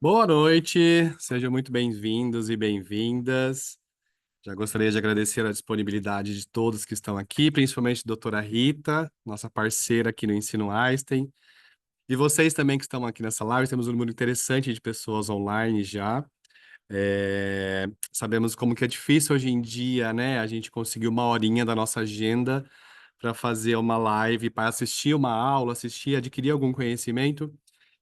Boa noite, sejam muito bem-vindos e bem-vindas. Já gostaria de agradecer a disponibilidade de todos que estão aqui, principalmente a doutora Rita, nossa parceira aqui no Ensino Einstein, e vocês também que estão aqui nessa live. Temos um número interessante de pessoas online já. Sabemos como que é difícil hoje em dia, né? A gente conseguir uma horinha da nossa agenda para fazer uma live, para assistir uma aula, assistir, adquirir algum conhecimento.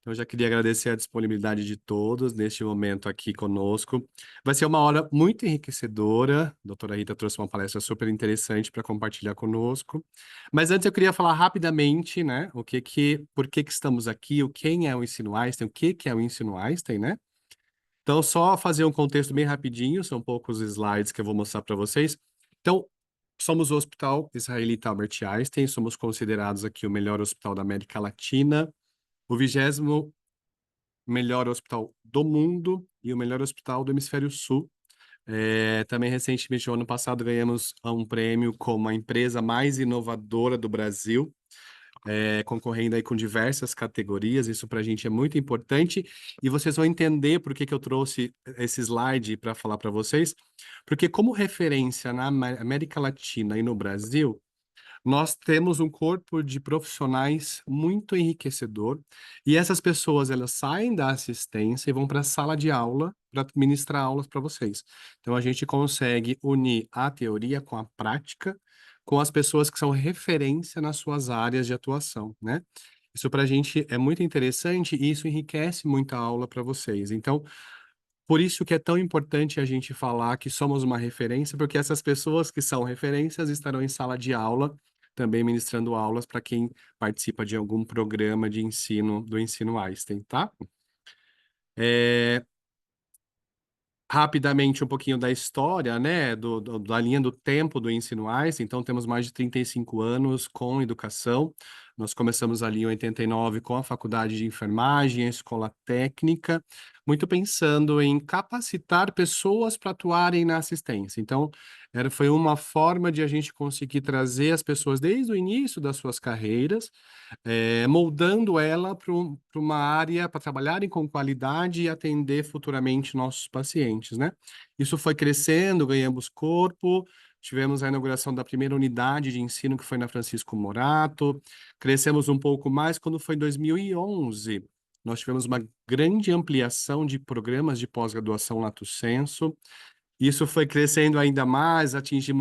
Então, eu já queria agradecer a disponibilidade de todos neste momento aqui conosco. Vai ser uma hora muito enriquecedora. A doutora Rita trouxe uma palestra super interessante para compartilhar conosco. Mas antes eu queria falar rapidamente, né, por que que estamos aqui, quem é o Ensino Einstein, o que que é o Ensino Einstein, né? Então, só fazer um contexto bem rapidinho, são poucos slides que eu vou mostrar para vocês. Então, somos o Hospital Israelita Albert Einstein, somos considerados aqui o melhor hospital da América Latina, o 20º melhor hospital do mundo e o melhor hospital do Hemisfério Sul. Também, recentemente, no ano passado, ganhamos um prêmio como a empresa mais inovadora do Brasil, concorrendo aí com diversas categorias. Isso para a gente é muito importante e vocês vão entender por que que eu trouxe esse slide para falar para vocês, porque como referência na América Latina e no Brasil, nós temos um corpo de profissionais muito enriquecedor e essas pessoas elas saem da assistência e vão para a sala de aula para ministrar aulas para vocês. Então a gente consegue unir a teoria com a prática, com as pessoas que são referência nas suas áreas de atuação, né? Isso para a gente é muito interessante e isso enriquece muito a aula para vocês. Então, por isso que é tão importante a gente falar que somos uma referência, porque essas pessoas que são referências estarão em sala de aula, também ministrando aulas para quem participa de algum programa de ensino do Ensino Einstein, tá? É, Rapidamente um pouquinho da história, né, da linha do tempo do Ensino Einstein. Então, temos mais de 35 anos com educação. Nós começamos ali em 89 com a Faculdade de Enfermagem, a Escola Técnica, muito pensando em capacitar pessoas para atuarem na assistência. Então, foi uma forma de a gente conseguir trazer as pessoas desde o início das suas carreiras, moldando ela para uma área para trabalharem com qualidade e atender futuramente nossos pacientes, né? Isso foi crescendo, ganhamos corpo, tivemos a inauguração da primeira unidade de ensino, que foi na Francisco Morato, crescemos um pouco mais quando foi em 2011. Nós tivemos uma grande ampliação de programas de pós-graduação Lato Sensu. Isso foi crescendo ainda mais,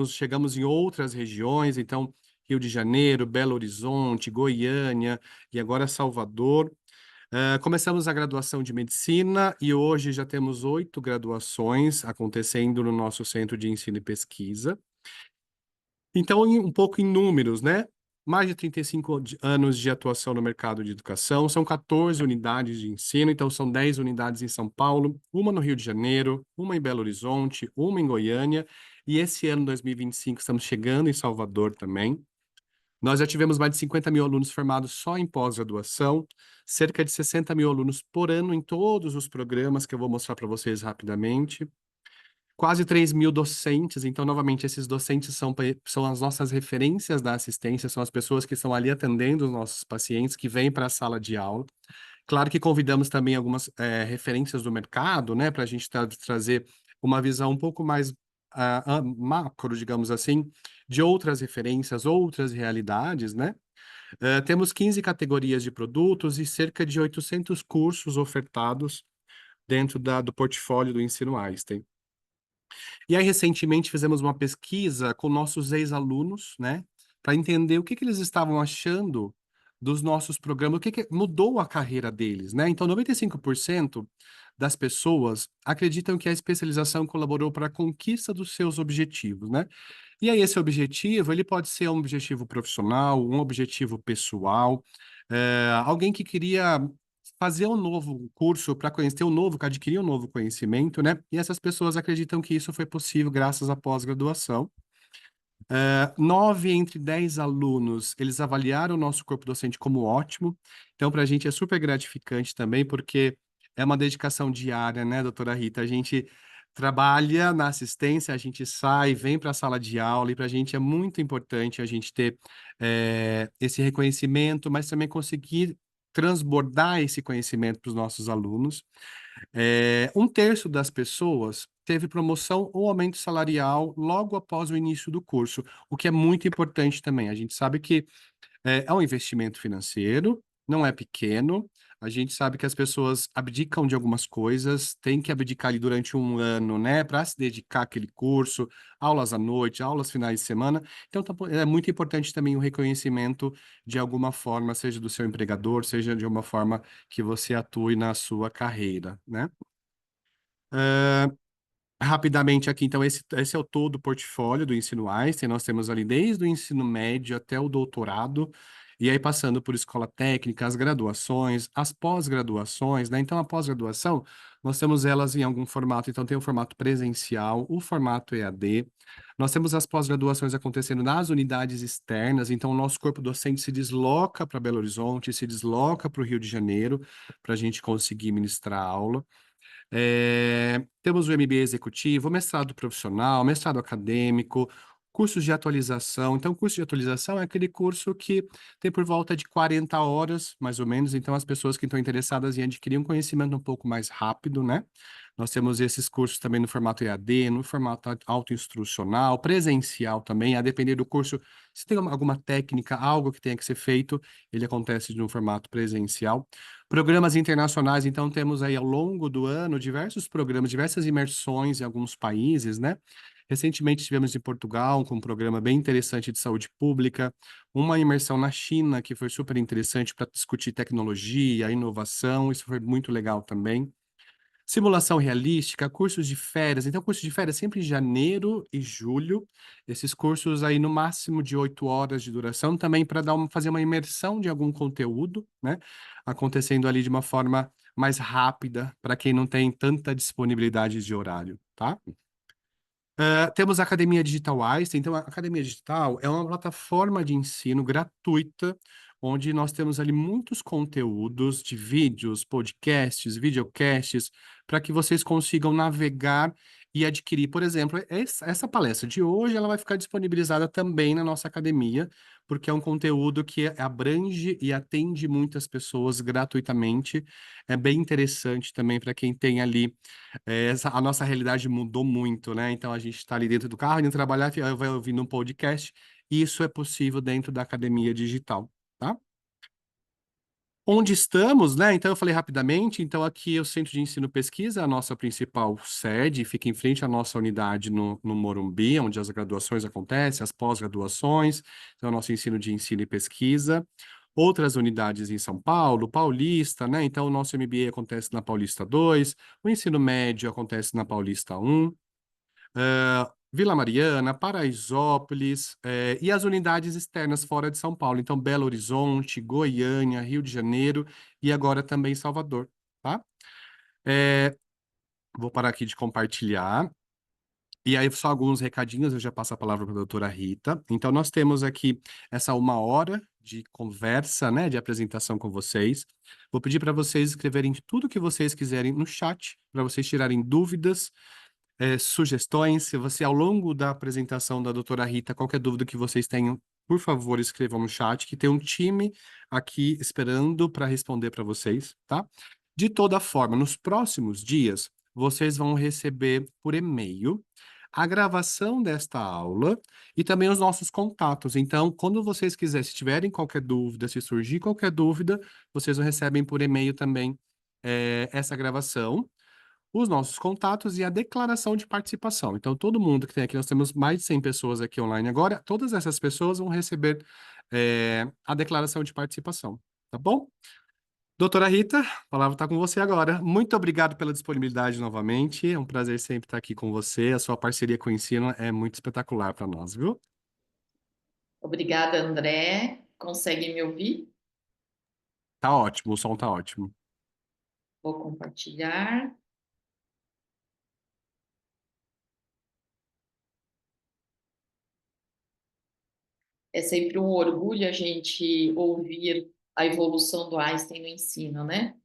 chegamos em outras regiões, então Rio de Janeiro, Belo Horizonte, Goiânia e agora Salvador. Começamos a graduação de medicina e hoje já temos 8 graduações acontecendo no nosso centro de ensino e pesquisa. Então, um pouco em números, né? Mais de 35 anos de atuação no mercado de educação, são 14 unidades de ensino, então são 10 unidades em São Paulo, uma no Rio de Janeiro, uma em Belo Horizonte, uma em Goiânia, e esse ano, 2025, estamos chegando em Salvador também. Nós já tivemos mais de 50 mil alunos formados só em pós-graduação, cerca de 60 mil alunos por ano em todos os programas que eu vou mostrar para vocês rapidamente. Quase 3 mil docentes, então, novamente, esses docentes são as nossas referências da assistência, são as pessoas que estão ali atendendo os nossos pacientes, que vêm para a sala de aula. Claro que convidamos também algumas referências do mercado, né, para a gente trazer uma visão um pouco mais macro, digamos assim, de outras referências, outras realidades, né? Temos 15 categorias de produtos e cerca de 800 cursos ofertados dentro do portfólio do Ensino Einstein. E aí, recentemente, fizemos uma pesquisa com nossos ex-alunos, né, para entender o que que eles estavam achando dos nossos programas, o que que mudou a carreira deles, né? Então, 95% das pessoas acreditam que a especialização colaborou para a conquista dos seus objetivos, né? E aí, esse objetivo, ele pode ser um objetivo profissional, um objetivo pessoal, alguém que queria fazer um novo curso para conhecer um novo, adquirir um novo conhecimento, né? E essas pessoas acreditam que isso foi possível graças à pós-graduação. 9 entre 10 alunos, eles avaliaram o nosso corpo docente como ótimo. Então, para a gente é super gratificante também, porque é uma dedicação diária, né, doutora Rita? A gente trabalha na assistência, a gente sai, vem para a sala de aula, e para a gente é muito importante a gente ter esse reconhecimento, mas também conseguir transbordar esse conhecimento para os nossos alunos. Um terço das pessoas teve promoção ou aumento salarial logo após o início do curso, o que é muito importante também. A gente sabe que é um investimento financeiro, não é pequeno. A gente sabe que as pessoas abdicam de algumas coisas, tem que abdicar ali durante um ano, né, para se dedicar àquele curso, aulas à noite, aulas finais de semana. Então, é muito importante também o reconhecimento de alguma forma, seja do seu empregador, seja de uma forma que você atue na sua carreira, né? Rapidamente aqui, então, esse é o todo o portfólio do ensino Einstein. Nós temos ali desde o ensino médio até o doutorado, e aí passando por escola técnica, as graduações, as pós-graduações, né? Então, a pós-graduação, nós temos elas em algum formato. Então, tem o formato presencial, o formato EAD. Nós temos as pós-graduações acontecendo nas unidades externas. Então, o nosso corpo docente se desloca para Belo Horizonte, se desloca para o Rio de Janeiro, para a gente conseguir ministrar aula. Temos o MBA executivo, mestrado profissional, mestrado acadêmico, cursos de atualização. Então, curso de atualização é aquele curso que tem por volta de 40 horas, mais ou menos. Então, as pessoas que estão interessadas em adquirir um conhecimento um pouco mais rápido, né? Nós temos esses cursos também no formato EAD, no formato autoinstrucional, presencial também, a depender do curso. Se tem alguma técnica, algo que tenha que ser feito, ele acontece no formato presencial. Programas internacionais, então temos aí ao longo do ano diversos programas, diversas imersões em alguns países, né? Recentemente estivemos em Portugal com um programa bem interessante de saúde pública, uma imersão na China que foi super interessante para discutir tecnologia, inovação, isso foi muito legal também. Simulação realística, cursos de férias. Então, curso de férias sempre em janeiro e julho. Esses cursos aí no máximo de 8 horas de duração, também para fazer uma imersão de algum conteúdo, né? Acontecendo ali de uma forma mais rápida, para quem não tem tanta disponibilidade de horário, tá? Temos a Academia Digital Einstein. Então, a Academia Digital é uma plataforma de ensino gratuita, onde nós temos ali muitos conteúdos de vídeos, podcasts, videocasts, para que vocês consigam navegar e adquirir. Por exemplo, essa palestra de hoje, ela vai ficar disponibilizada também na nossa academia, porque é um conteúdo que abrange e atende muitas pessoas gratuitamente. É bem interessante também para quem tem ali a nossa realidade mudou muito, né? Então a gente está ali dentro do carro, indo trabalhar, vai ouvindo um podcast, e isso é possível dentro da academia digital, tá? Onde estamos, né? Então eu falei rapidamente, então aqui é o Centro de Ensino e Pesquisa, a nossa principal sede, fica em frente à nossa unidade no Morumbi, onde as graduações acontecem, as pós-graduações, então é o nosso ensino e pesquisa. Outras unidades em São Paulo, Paulista, né? Então o nosso MBA acontece na Paulista 2, o ensino médio acontece na Paulista 1. Vila Mariana, Paraisópolis, e as unidades externas fora de São Paulo. Então, Belo Horizonte, Goiânia, Rio de Janeiro e agora também Salvador, tá? É, vou parar aqui de compartilhar. E aí, só alguns recadinhos, eu já passo a palavra para a doutora Rita. Então, nós temos aqui essa 1 hora de conversa, né, de apresentação com vocês. Vou pedir para vocês escreverem tudo que vocês quiserem no chat, para vocês tirarem dúvidas, sugestões. Se você, ao longo da apresentação da doutora Rita, qualquer dúvida que vocês tenham, por favor, escrevam no chat, que tem um time aqui esperando para responder para vocês, tá? De toda forma, nos próximos dias, vocês vão receber por e-mail a gravação desta aula e também os nossos contatos. Então, quando vocês quiserem, se tiverem qualquer dúvida, se surgir qualquer dúvida, vocês recebem por e-mail também essa gravação, os nossos contatos e a declaração de participação. Então, todo mundo que tem aqui, nós temos mais de 100 pessoas aqui online agora, todas essas pessoas vão receber a declaração de participação, tá bom? Doutora Rita, a palavra está com você agora. Muito obrigado pela disponibilidade novamente. É um prazer sempre estar aqui com você. A sua parceria com o ensino é muito espetacular para nós, viu? Obrigada, André. Consegue me ouvir? Tá ótimo, o som tá ótimo. Vou compartilhar. É sempre um orgulho a gente ouvir a evolução do Einstein no ensino, né?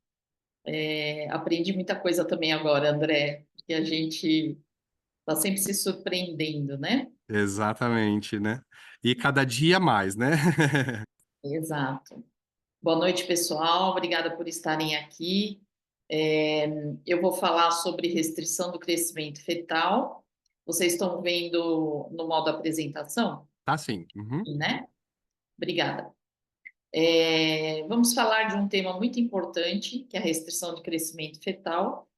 Aprendi muita coisa também agora, André, que a gente está sempre se surpreendendo, né? Exatamente, né? E cada dia mais, né? Exato. Boa noite, pessoal. Obrigada por estarem aqui. Eu vou falar sobre restrição do crescimento fetal. Vocês estão vendo no modo apresentação, Tá sim. Uhum. né? Obrigada. Vamos falar de um tema muito importante, que é a restrição de crescimento fetal.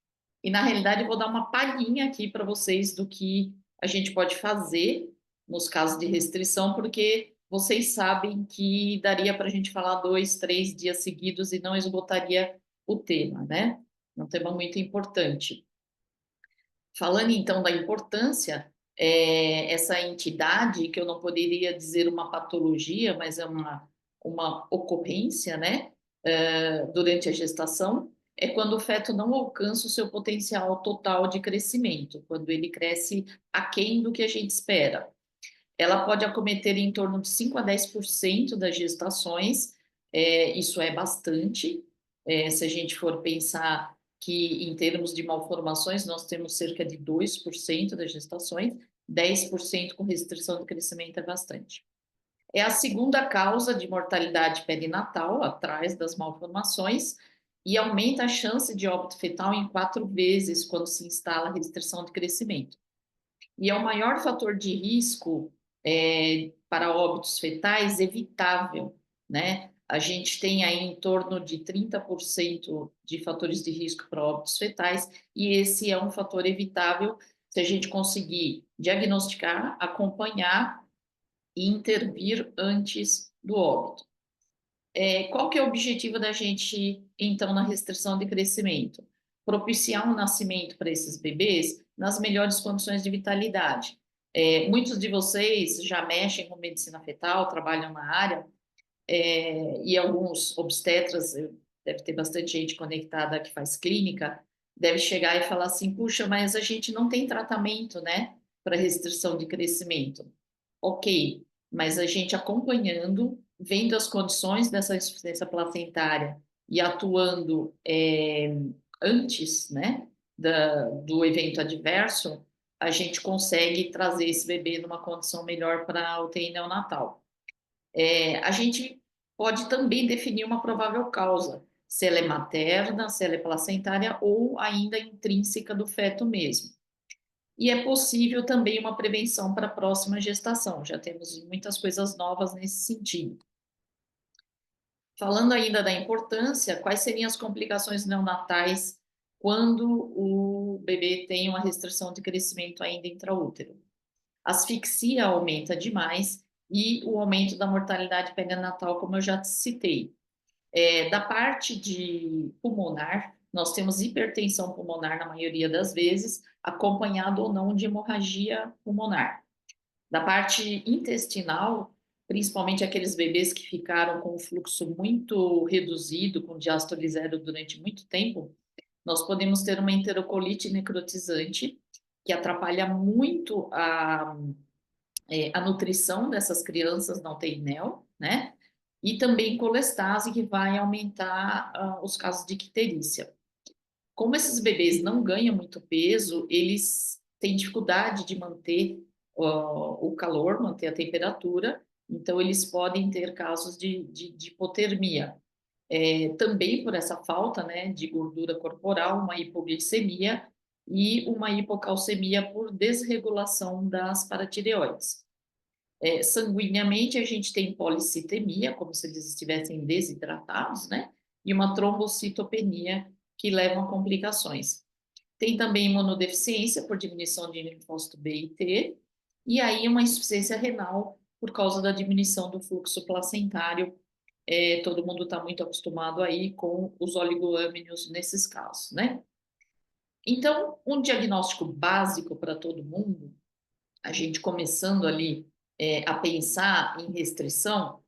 E, na realidade, eu vou dar uma palhinha aqui para vocês do que a gente pode fazer nos casos de restrição, porque vocês sabem que daria para a gente falar 2, 3 dias seguidos e não esgotaria o tema, né? É um tema muito importante. Falando então da importância, essa entidade, que eu não poderia dizer uma patologia, mas é uma ocorrência, né, durante a gestação, é quando o feto não alcança o seu potencial total de crescimento, quando ele cresce aquém do que a gente espera. Ela pode acometer em torno de 5 a 10% das gestações, isso é bastante, se a gente for pensar que em termos de malformações nós temos cerca de 2% das gestações, 10% com restrição de crescimento é bastante. É a segunda causa de mortalidade perinatal, atrás das malformações, e aumenta a chance de óbito fetal em 4 vezes quando se instala a restrição de crescimento. E é o maior fator de risco para óbitos fetais evitável, né? A gente tem aí em torno de 30% de fatores de risco para óbitos fetais, e esse é um fator evitável se a gente conseguir diagnosticar, acompanhar e intervir antes do óbito. Qual que é o objetivo da gente, então, na restrição de crescimento? Propiciar um nascimento para esses bebês nas melhores condições de vitalidade. Muitos de vocês já mexem com medicina fetal, trabalham na área, e alguns obstetras, deve ter bastante gente conectada que faz clínica, deve chegar e falar assim, puxa, mas a gente não tem tratamento, né, para restrição de crescimento. Ok, mas a gente acompanhando, vendo as condições dessa insuficiência placentária e atuando antes, né, do evento adverso, a gente consegue trazer esse bebê numa condição melhor para a UTI neonatal. A gente pode também definir uma provável causa, se ela é materna, se ela é placentária ou ainda intrínseca do feto mesmo. E é possível também uma prevenção para a próxima gestação, já temos muitas coisas novas nesse sentido. Falando ainda da importância, quais seriam as complicações neonatais quando o bebê tem uma restrição de crescimento ainda intraútero? A asfixia aumenta demais e o aumento da mortalidade perinatal, como eu já citei. Da parte de pulmonar, nós temos hipertensão pulmonar na maioria das vezes, acompanhado ou não de hemorragia pulmonar. Da parte intestinal, principalmente aqueles bebês que ficaram com o fluxo muito reduzido, com diástole zero durante muito tempo, nós podemos ter uma enterocolite necrotizante, que atrapalha muito a nutrição dessas crianças na UTI neo, né? E também colestase, que vai aumentar os casos de icterícia. Como esses bebês não ganham muito peso, eles têm dificuldade de manter o calor, manter a temperatura, então eles podem ter casos de hipotermia. Também por essa falta, né, de gordura corporal, uma hipoglicemia e uma hipocalcemia por desregulação das paratireoides. Sanguineamente, a gente tem policitemia, como se eles estivessem desidratados, né? E uma trombocitopenia, que levam a complicações. Tem também imunodeficiência por diminuição de linfócito B e T, e aí uma insuficiência renal por causa da diminuição do fluxo placentário. Todo mundo está muito acostumado aí com os oligoâmineos nesses casos, né? Então, um diagnóstico básico para todo mundo, a gente começando ali a pensar em restrição,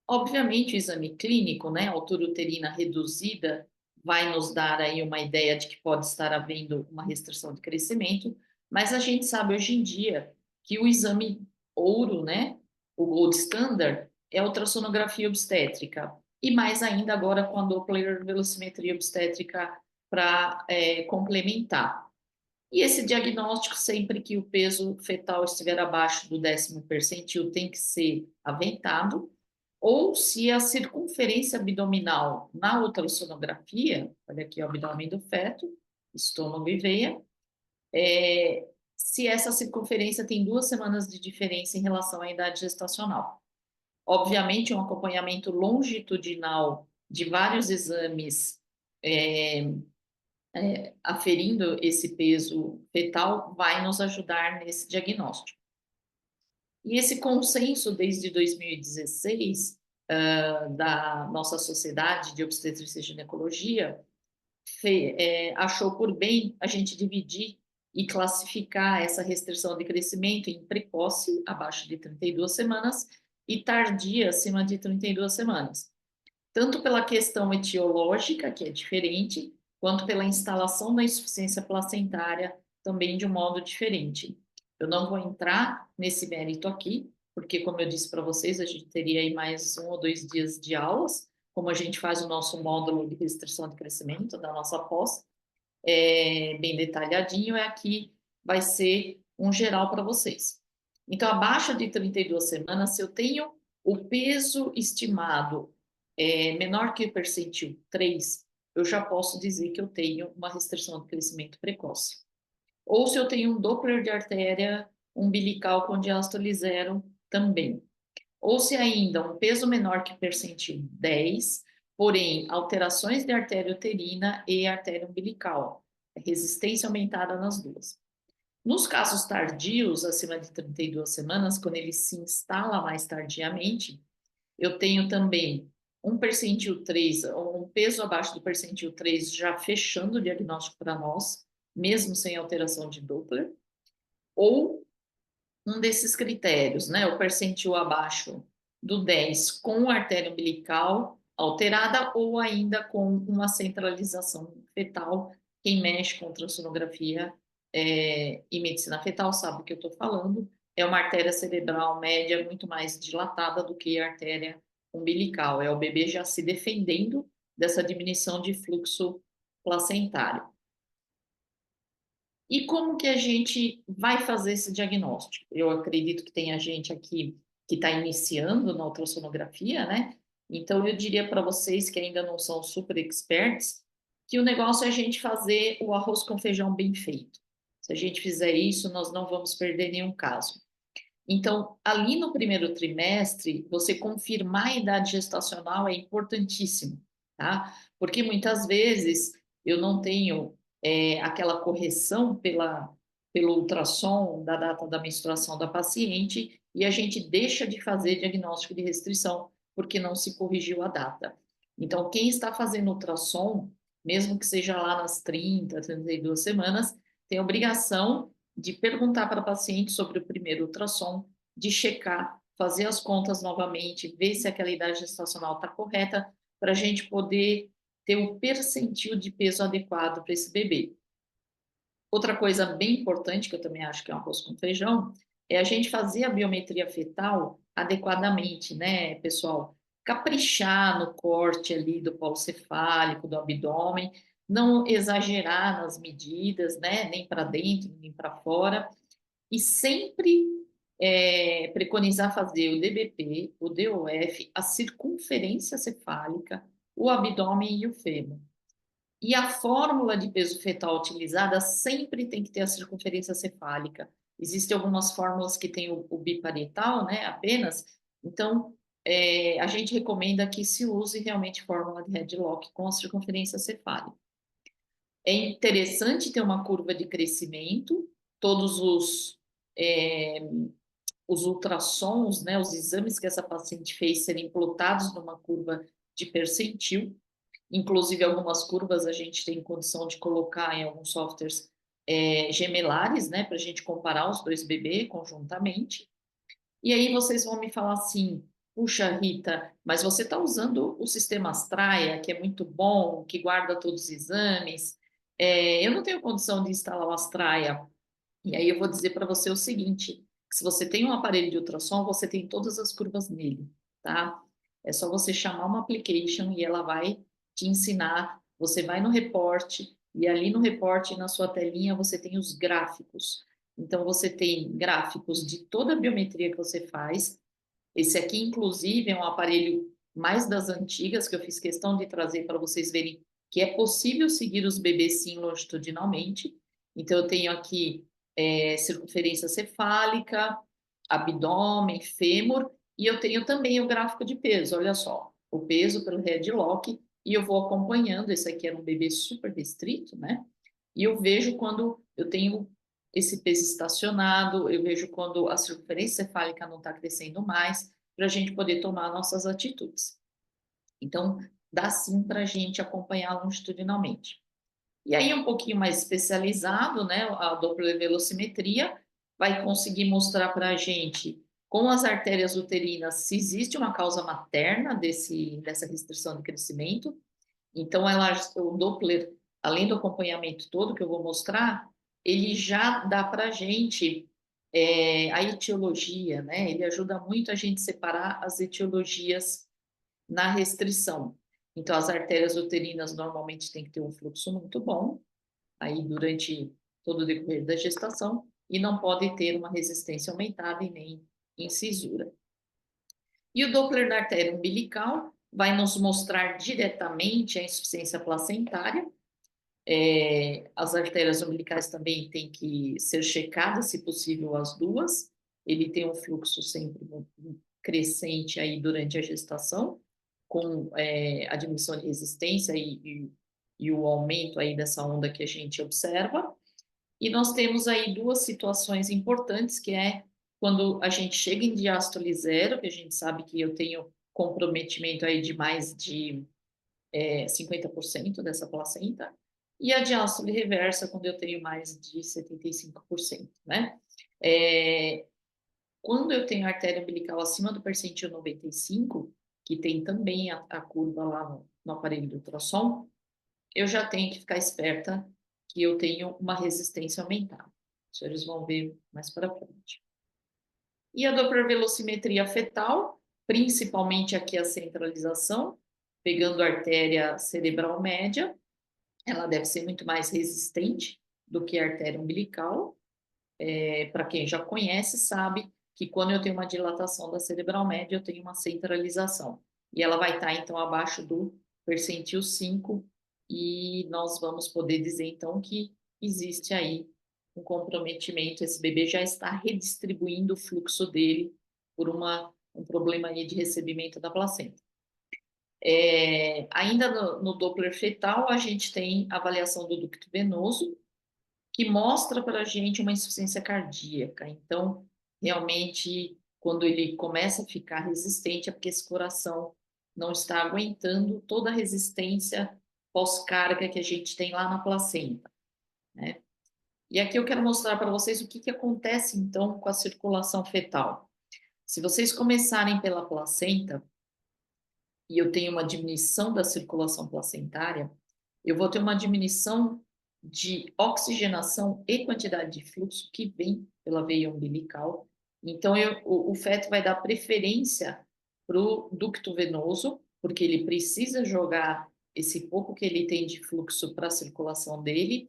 obviamente o exame clínico, né, altura uterina reduzida, vai nos dar aí uma ideia de que pode estar havendo uma restrição de crescimento, mas a gente sabe hoje em dia que o exame ouro, né, o gold standard, é a ultrassonografia obstétrica, e mais ainda agora com a Doppler velocimetria obstétrica para complementar. E esse diagnóstico, sempre que o peso fetal estiver abaixo do 10º percentil, tem que ser aventado, ou se a circunferência abdominal na ultrassonografia, olha aqui o abdômen do feto, estômago e veia, se essa circunferência tem 2 semanas de diferença em relação à idade gestacional. Obviamente, um acompanhamento longitudinal de vários exames aferindo esse peso fetal vai nos ajudar nesse diagnóstico. E esse consenso desde 2016 da nossa Sociedade de Obstetrícia e Ginecologia achou por bem a gente dividir e classificar essa restrição de crescimento em precoce, abaixo de 32 semanas, e tardia, acima de 32 semanas. Tanto pela questão etiológica, que é diferente, quanto pela instalação da insuficiência placentária, também de um modo diferente. Eu não vou entrar nesse mérito aqui, porque, como eu disse para vocês, a gente teria aí mais 1 ou 2 dias de aulas, como a gente faz o nosso módulo de restrição de crescimento da nossa pós, bem detalhadinho, aqui vai ser um geral para vocês. Então, abaixo de 32 semanas, se eu tenho o peso estimado menor que o percentil 3, eu já posso dizer que eu tenho uma restrição de crescimento precoce. Ou se eu tenho um Doppler de artéria umbilical com diástole zero também. Ou se ainda um peso menor que percentil 10, porém alterações de artéria uterina e artéria umbilical, resistência aumentada nas duas. Nos casos tardios, acima de 32 semanas, quando ele se instala mais tardiamente, eu tenho também um percentil 3, um peso abaixo do percentil 3, já fechando o diagnóstico para nós, mesmo sem alteração de Doppler, ou um desses critérios, né, o percentil abaixo do 10 com artéria umbilical alterada ou ainda com uma centralização fetal. Quem mexe com ultrassonografia e medicina fetal sabe o que eu estou falando. É uma artéria cerebral média muito mais dilatada do que a artéria umbilical. É o bebê já se defendendo dessa diminuição de fluxo placentário. E como que a gente vai fazer esse diagnóstico? Eu acredito que tem a gente aqui que está iniciando na ultrassonografia, né? Então, eu diria para vocês que ainda não são super experts, que o negócio é a gente fazer o arroz com feijão bem feito. Se a gente fizer isso, nós não vamos perder nenhum caso. Então, ali no primeiro trimestre, você confirmar a idade gestacional é importantíssimo, tá? Porque muitas vezes eu não tenho aquela correção pelo ultrassom da data da menstruação da paciente e a gente deixa de fazer diagnóstico de restrição porque não se corrigiu a data. Então, quem está fazendo ultrassom, mesmo que seja lá nas 30, 32 semanas, tem obrigação de perguntar para a paciente sobre o primeiro ultrassom, de checar, fazer as contas novamente, ver se aquela idade gestacional está correta, para a gente poder ter o percentil de peso adequado para esse bebê. Outra coisa bem importante, que eu também acho que é um arroz com feijão, é a gente fazer a biometria fetal adequadamente, né, pessoal? Caprichar no corte ali do polo cefálico, do abdômen, não exagerar nas medidas, né, nem para dentro, nem para fora, e sempre preconizar fazer o DBP, o DOF, a circunferência cefálica, o abdômen e o fêmur. E a fórmula de peso fetal utilizada sempre tem que ter a circunferência cefálica. Existem algumas fórmulas que têm o biparietal, né, apenas. Então, a gente recomenda que se use realmente fórmula de Headlock com a circunferência cefálica. É interessante ter uma curva de crescimento, todos os ultrassons, né, os exames que essa paciente fez serem plotados numa curva de percentil. Inclusive, algumas curvas a gente tem condição de colocar em alguns softwares gemelares, né, para a gente comparar os dois bebês conjuntamente. E aí vocês vão me falar assim, puxa, Rita, mas você está usando o sistema Astraia, que é muito bom, que guarda todos os exames. Eu não tenho condição de instalar o Astraia. E aí eu vou dizer para você o seguinte, se você tem um aparelho de ultrassom, você tem todas as curvas nele, tá? É só você chamar uma application e ela vai te ensinar. Você vai no reporte e ali no reporte, na sua telinha, você tem os gráficos. Então, você tem gráficos de toda a biometria que você faz, Esse aqui, inclusive, é um aparelho mais das antigas, que eu fiz questão de trazer para vocês verem que é possível seguir os bebês sim longitudinalmente. Então, eu tenho aqui circunferência cefálica, abdômen, fêmur, e eu tenho também o gráfico de peso, olha só, o peso pelo headlock, e eu vou acompanhando. Esse aqui era um bebê super restrito, né? E eu vejo quando eu tenho esse peso estacionado, eu vejo quando a circunferência cefálica não está crescendo mais, para a gente poder tomar nossas atitudes. Então, dá sim para a gente acompanhar longitudinalmente. E aí, um pouquinho mais especializado, né, a Doppler velocimetria vai conseguir mostrar para a gente, com as artérias uterinas, se existe uma causa materna dessa restrição de crescimento. Então, o Doppler, além do acompanhamento todo que eu vou mostrar, ele já dá para a gente a etiologia, né? Ele ajuda muito a gente separar as etiologias na restrição. Então, as artérias uterinas normalmente têm que ter um fluxo muito bom, aí durante todo o decorrer da gestação, e não pode ter uma resistência aumentada e nem incisura. E o Doppler da artéria umbilical vai nos mostrar diretamente a insuficiência placentária. As artérias umbilicais também têm que ser checadas, se possível, as duas. Ele tem um fluxo sempre crescente aí durante a gestação, com a diminuição de resistência e o aumento aí dessa onda que a gente observa. E nós temos aí duas situações importantes, que é quando a gente chega em diástole zero, que a gente sabe que eu tenho comprometimento aí de mais de 50% dessa placenta, e a diástole reversa, quando eu tenho mais de 75%, né? Quando eu tenho artéria umbilical acima do percentil 95, que tem também a curva lá no aparelho do ultrassom, eu já tenho que ficar esperta que eu tenho uma resistência aumentada. Isso eles vão ver mais para frente. E a dopplervelocimetria fetal, principalmente aqui a centralização, pegando a artéria cerebral média, ela deve ser muito mais resistente do que a artéria umbilical. Para quem já conhece, sabe que quando eu tenho uma dilatação da cerebral média, eu tenho uma centralização. E ela vai estar, então, abaixo do percentil 5, e nós vamos poder dizer, então, que existe aí um comprometimento, esse bebê já está redistribuindo o fluxo dele por um problema aí de recebimento da placenta. Ainda no Doppler fetal, a gente tem a avaliação do ducto venoso, que mostra para a gente uma insuficiência cardíaca. Então, realmente, quando ele começa a ficar resistente, é porque esse coração não está aguentando toda a resistência pós-carga que a gente tem lá na placenta, né? E aqui eu quero mostrar para vocês o que acontece, então, com a circulação fetal. Se vocês começarem pela placenta, e eu tenho uma diminuição da circulação placentária, eu vou ter uma diminuição de oxigenação e quantidade de fluxo que vem pela veia umbilical. Então, o feto vai dar preferência para o ducto venoso, porque ele precisa jogar esse pouco que ele tem de fluxo para a circulação dele,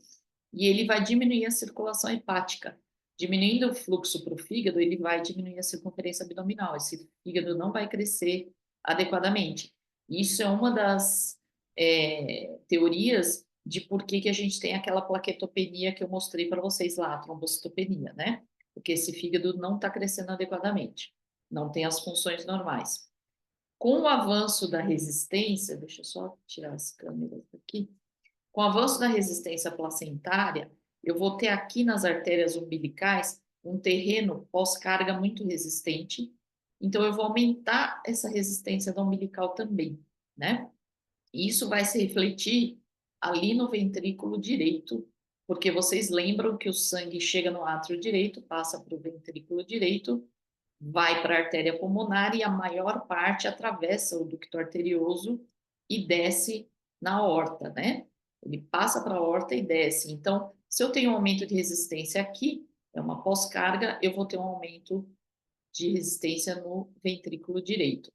e ele vai diminuir a circulação hepática. Diminuindo o fluxo para o fígado, ele vai diminuir a circunferência abdominal. Esse fígado não vai crescer adequadamente. Isso é uma das teorias de por que a gente tem aquela plaquetopenia que eu mostrei para vocês lá, a trombocitopenia, né? Porque esse fígado não está crescendo adequadamente, não tem as funções normais. Com o avanço da resistência, deixa eu só tirar as câmeras aqui. Com o avanço da resistência placentária, eu vou ter aqui nas artérias umbilicais um terreno pós-carga muito resistente, então eu vou aumentar essa resistência da umbilical também, né? E isso vai se refletir ali no ventrículo direito, porque vocês lembram que o sangue chega no átrio direito, passa para o ventrículo direito, vai para a artéria pulmonar e a maior parte atravessa o ducto arterioso e desce na aorta, né? Ele passa para a aorta e desce. Então, se eu tenho um aumento de resistência aqui, é uma pós-carga, eu vou ter um aumento de resistência no ventrículo direito.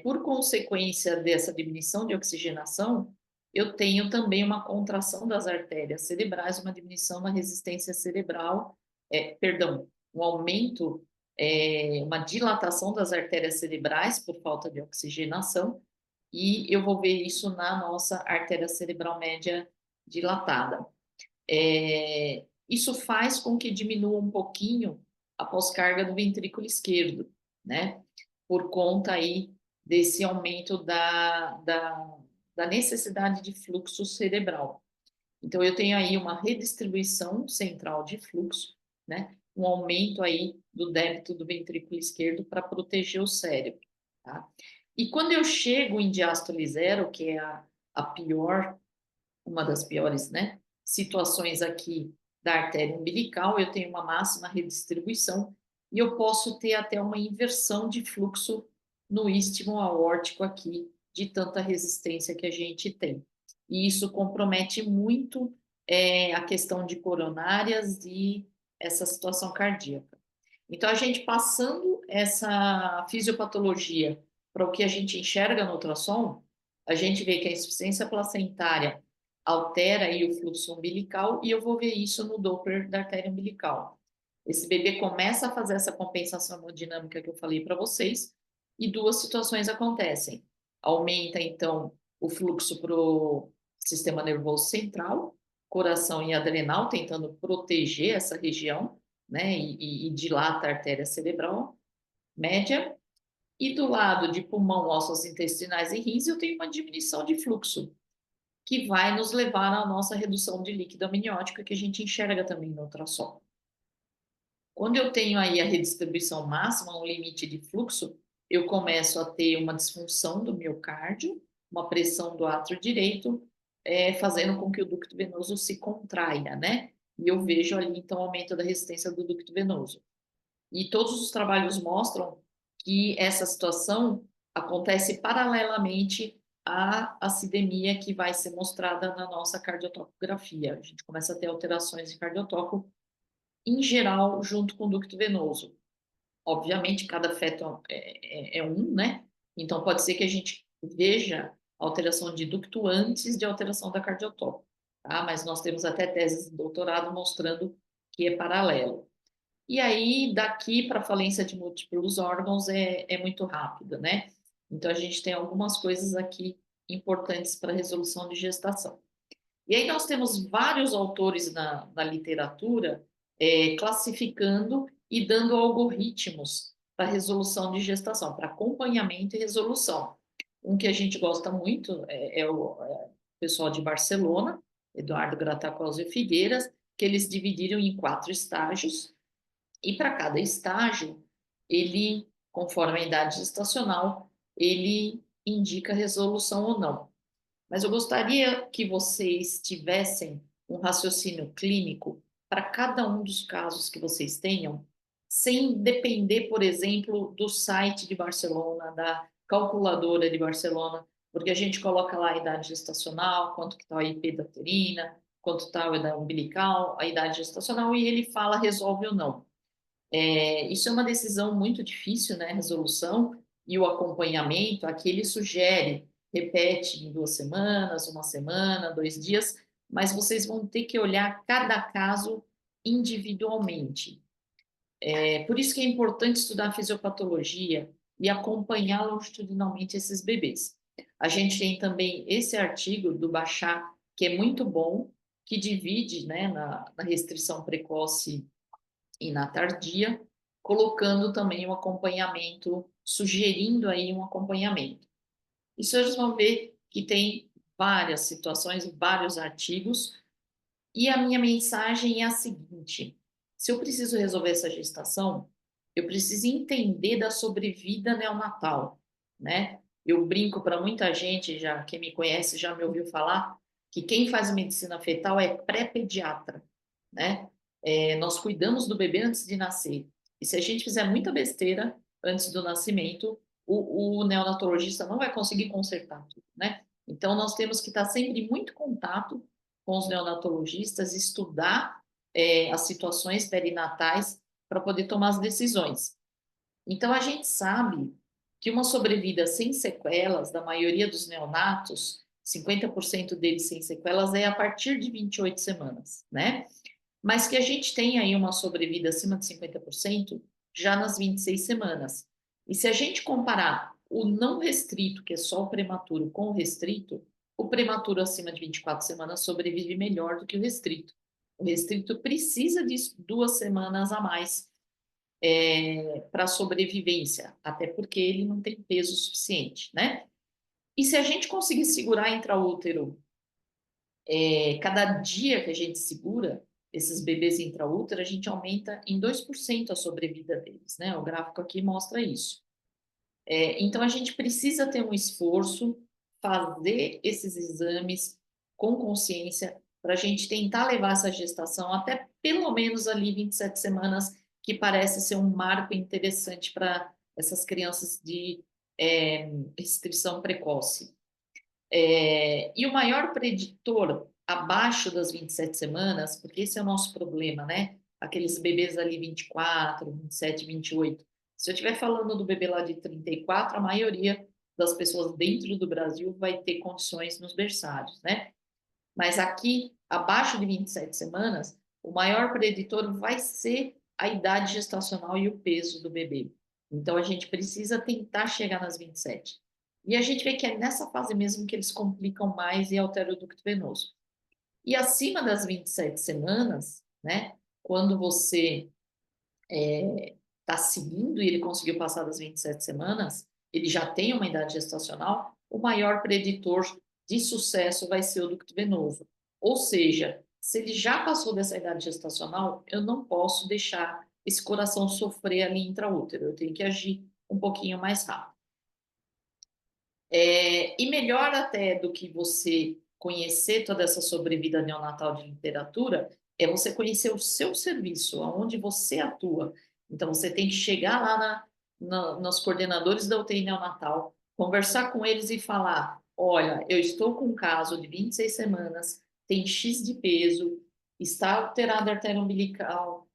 Por consequência dessa diminuição de oxigenação, eu tenho também uma contração das artérias cerebrais, uma diminuição da resistência cerebral, um aumento uma dilatação das artérias cerebrais por falta de oxigenação, e eu vou ver isso na nossa artéria cerebral média dilatada. Isso faz com que diminua um pouquinho a pós-carga do ventrículo esquerdo, né? Por conta aí desse aumento da necessidade de fluxo cerebral. Então, eu tenho aí uma redistribuição central de fluxo, né? Um aumento aí do débito do ventrículo esquerdo para proteger o cérebro, tá? E quando eu chego em diástole zero, que é a pior, uma das piores, né, situações aqui da artéria umbilical, eu tenho uma máxima redistribuição e eu posso ter até uma inversão de fluxo no istmo aórtico aqui, de tanta resistência que a gente tem. E isso compromete muito a questão de coronárias e essa situação cardíaca. Então, a gente passando essa fisiopatologia para o que a gente enxerga no ultrassom, a gente vê que a insuficiência placentária altera aí o fluxo umbilical e eu vou ver isso no Doppler da artéria umbilical. Esse bebê começa a fazer essa compensação hemodinâmica que eu falei para vocês e duas situações acontecem. Aumenta, então, o fluxo para o sistema nervoso central, coração e adrenal, tentando proteger essa região, né, e dilata a artéria cerebral média. E do lado de pulmão, ossos intestinais e rins, eu tenho uma diminuição de fluxo, que vai nos levar à nossa redução de líquido amniótico, que a gente enxerga também no ultrassom. Quando eu tenho aí a redistribuição máxima, um limite de fluxo, eu começo a ter uma disfunção do miocárdio, uma pressão do átrio direito, fazendo com que o ducto venoso se contraia, né? E eu vejo ali, então, aumento da resistência do ducto venoso. E todos os trabalhos mostram que essa situação acontece paralelamente à acidemia que vai ser mostrada na nossa cardiotocografia. A gente começa a ter alterações de cardiotoco, em geral, junto com o ducto venoso. Obviamente, cada feto é um, né? Então, pode ser que a gente veja alteração de ducto antes de alteração da cardiotoco, tá? Mas nós temos até teses de doutorado mostrando que é paralelo. E aí, daqui para a falência de múltiplos órgãos é muito rápido, né? Então, a gente tem algumas coisas aqui importantes para resolução de gestação. E aí, nós temos vários autores na literatura classificando e dando algoritmos para resolução de gestação, para acompanhamento e resolução. Um que a gente gosta muito é o pessoal de Barcelona, Eduardo Gratacosa e Figueiras, que eles dividiram em 4 estágios, e para cada estágio, ele, conforme a idade gestacional, ele indica resolução ou não. Mas eu gostaria que vocês tivessem um raciocínio clínico para cada um dos casos que vocês tenham, sem depender, por exemplo, do site de Barcelona, da calculadora de Barcelona, porque a gente coloca lá a idade gestacional, quanto que está a IP da uterina, quanto está a idade umbilical, a idade gestacional, e ele fala resolve ou não. Isso é uma decisão muito difícil, né? Resolução e o acompanhamento, aqui ele sugere, repete em 2 semanas, 1 semana, 2 dias, mas vocês vão ter que olhar cada caso individualmente. Por isso que é importante estudar a fisiopatologia e acompanhar longitudinalmente esses bebês. A gente tem também esse artigo do Bachar, que é muito bom, que divide, né, na restrição precoce e na tardia, colocando também um acompanhamento, sugerindo aí um acompanhamento. E vocês vão ver que tem várias situações, vários artigos, e a minha mensagem é a seguinte: se eu preciso resolver essa gestação, eu preciso entender da sobrevida neonatal, né? Eu brinco para muita gente, já quem me conhece já me ouviu falar, que quem faz medicina fetal é pré-pediatra, né? Nós cuidamos do bebê antes de nascer. E se a gente fizer muita besteira antes do nascimento, o neonatologista não vai conseguir consertar tudo, né? Então, nós temos que estar sempre em muito contato com os neonatologistas, estudar as situações perinatais para poder tomar as decisões. Então, a gente sabe que uma sobrevida sem sequelas, da maioria dos neonatos, 50% deles sem sequelas, é a partir de 28 semanas, né? Mas que a gente tem aí uma sobrevida acima de 50%, já nas 26 semanas. E se a gente comparar o não restrito, que é só o prematuro, com o prematuro acima de 24 semanas sobrevive melhor do que o restrito. O restrito precisa de 2 semanas a mais para sobrevivência, até porque ele não tem peso suficiente, né? E se a gente conseguir segurar intraútero, cada dia que a gente segura esses bebês intraútero, a gente aumenta em 2% a sobrevida deles, né? O gráfico aqui mostra isso. Então, a gente precisa ter um esforço, fazer esses exames com consciência, para a gente tentar levar essa gestação até pelo menos ali 27 semanas, que parece ser um marco interessante para essas crianças de restrição precoce. E o maior preditor abaixo das 27 semanas, porque esse é o nosso problema, né? Aqueles bebês ali 24, 27, 28. Se eu estiver falando do bebê lá de 34, a maioria das pessoas dentro do Brasil vai ter condições nos berçários, né? Mas aqui, abaixo de 27 semanas, o maior preditor vai ser a idade gestacional e o peso do bebê. Então, a gente precisa tentar chegar nas 27. E a gente vê que é nessa fase mesmo que eles complicam mais e alteram o ducto venoso. E acima das 27 semanas, né, quando você está seguindo e ele conseguiu passar das 27 semanas, ele já tem uma idade gestacional, o maior preditor de sucesso vai ser o ducto venoso. Ou seja, se ele já passou dessa idade gestacional, eu não posso deixar esse coração sofrer ali intraútero, eu tenho que agir um pouquinho mais rápido. E melhor até do que você conhecer toda essa sobrevida neonatal de literatura, é você conhecer o seu serviço, aonde você atua. Então, você tem que chegar lá nos coordenadores da UTI neonatal, conversar com eles e falar: olha, eu estou com um caso de 26 semanas, tem X de peso, está alterada a artéria umbilical,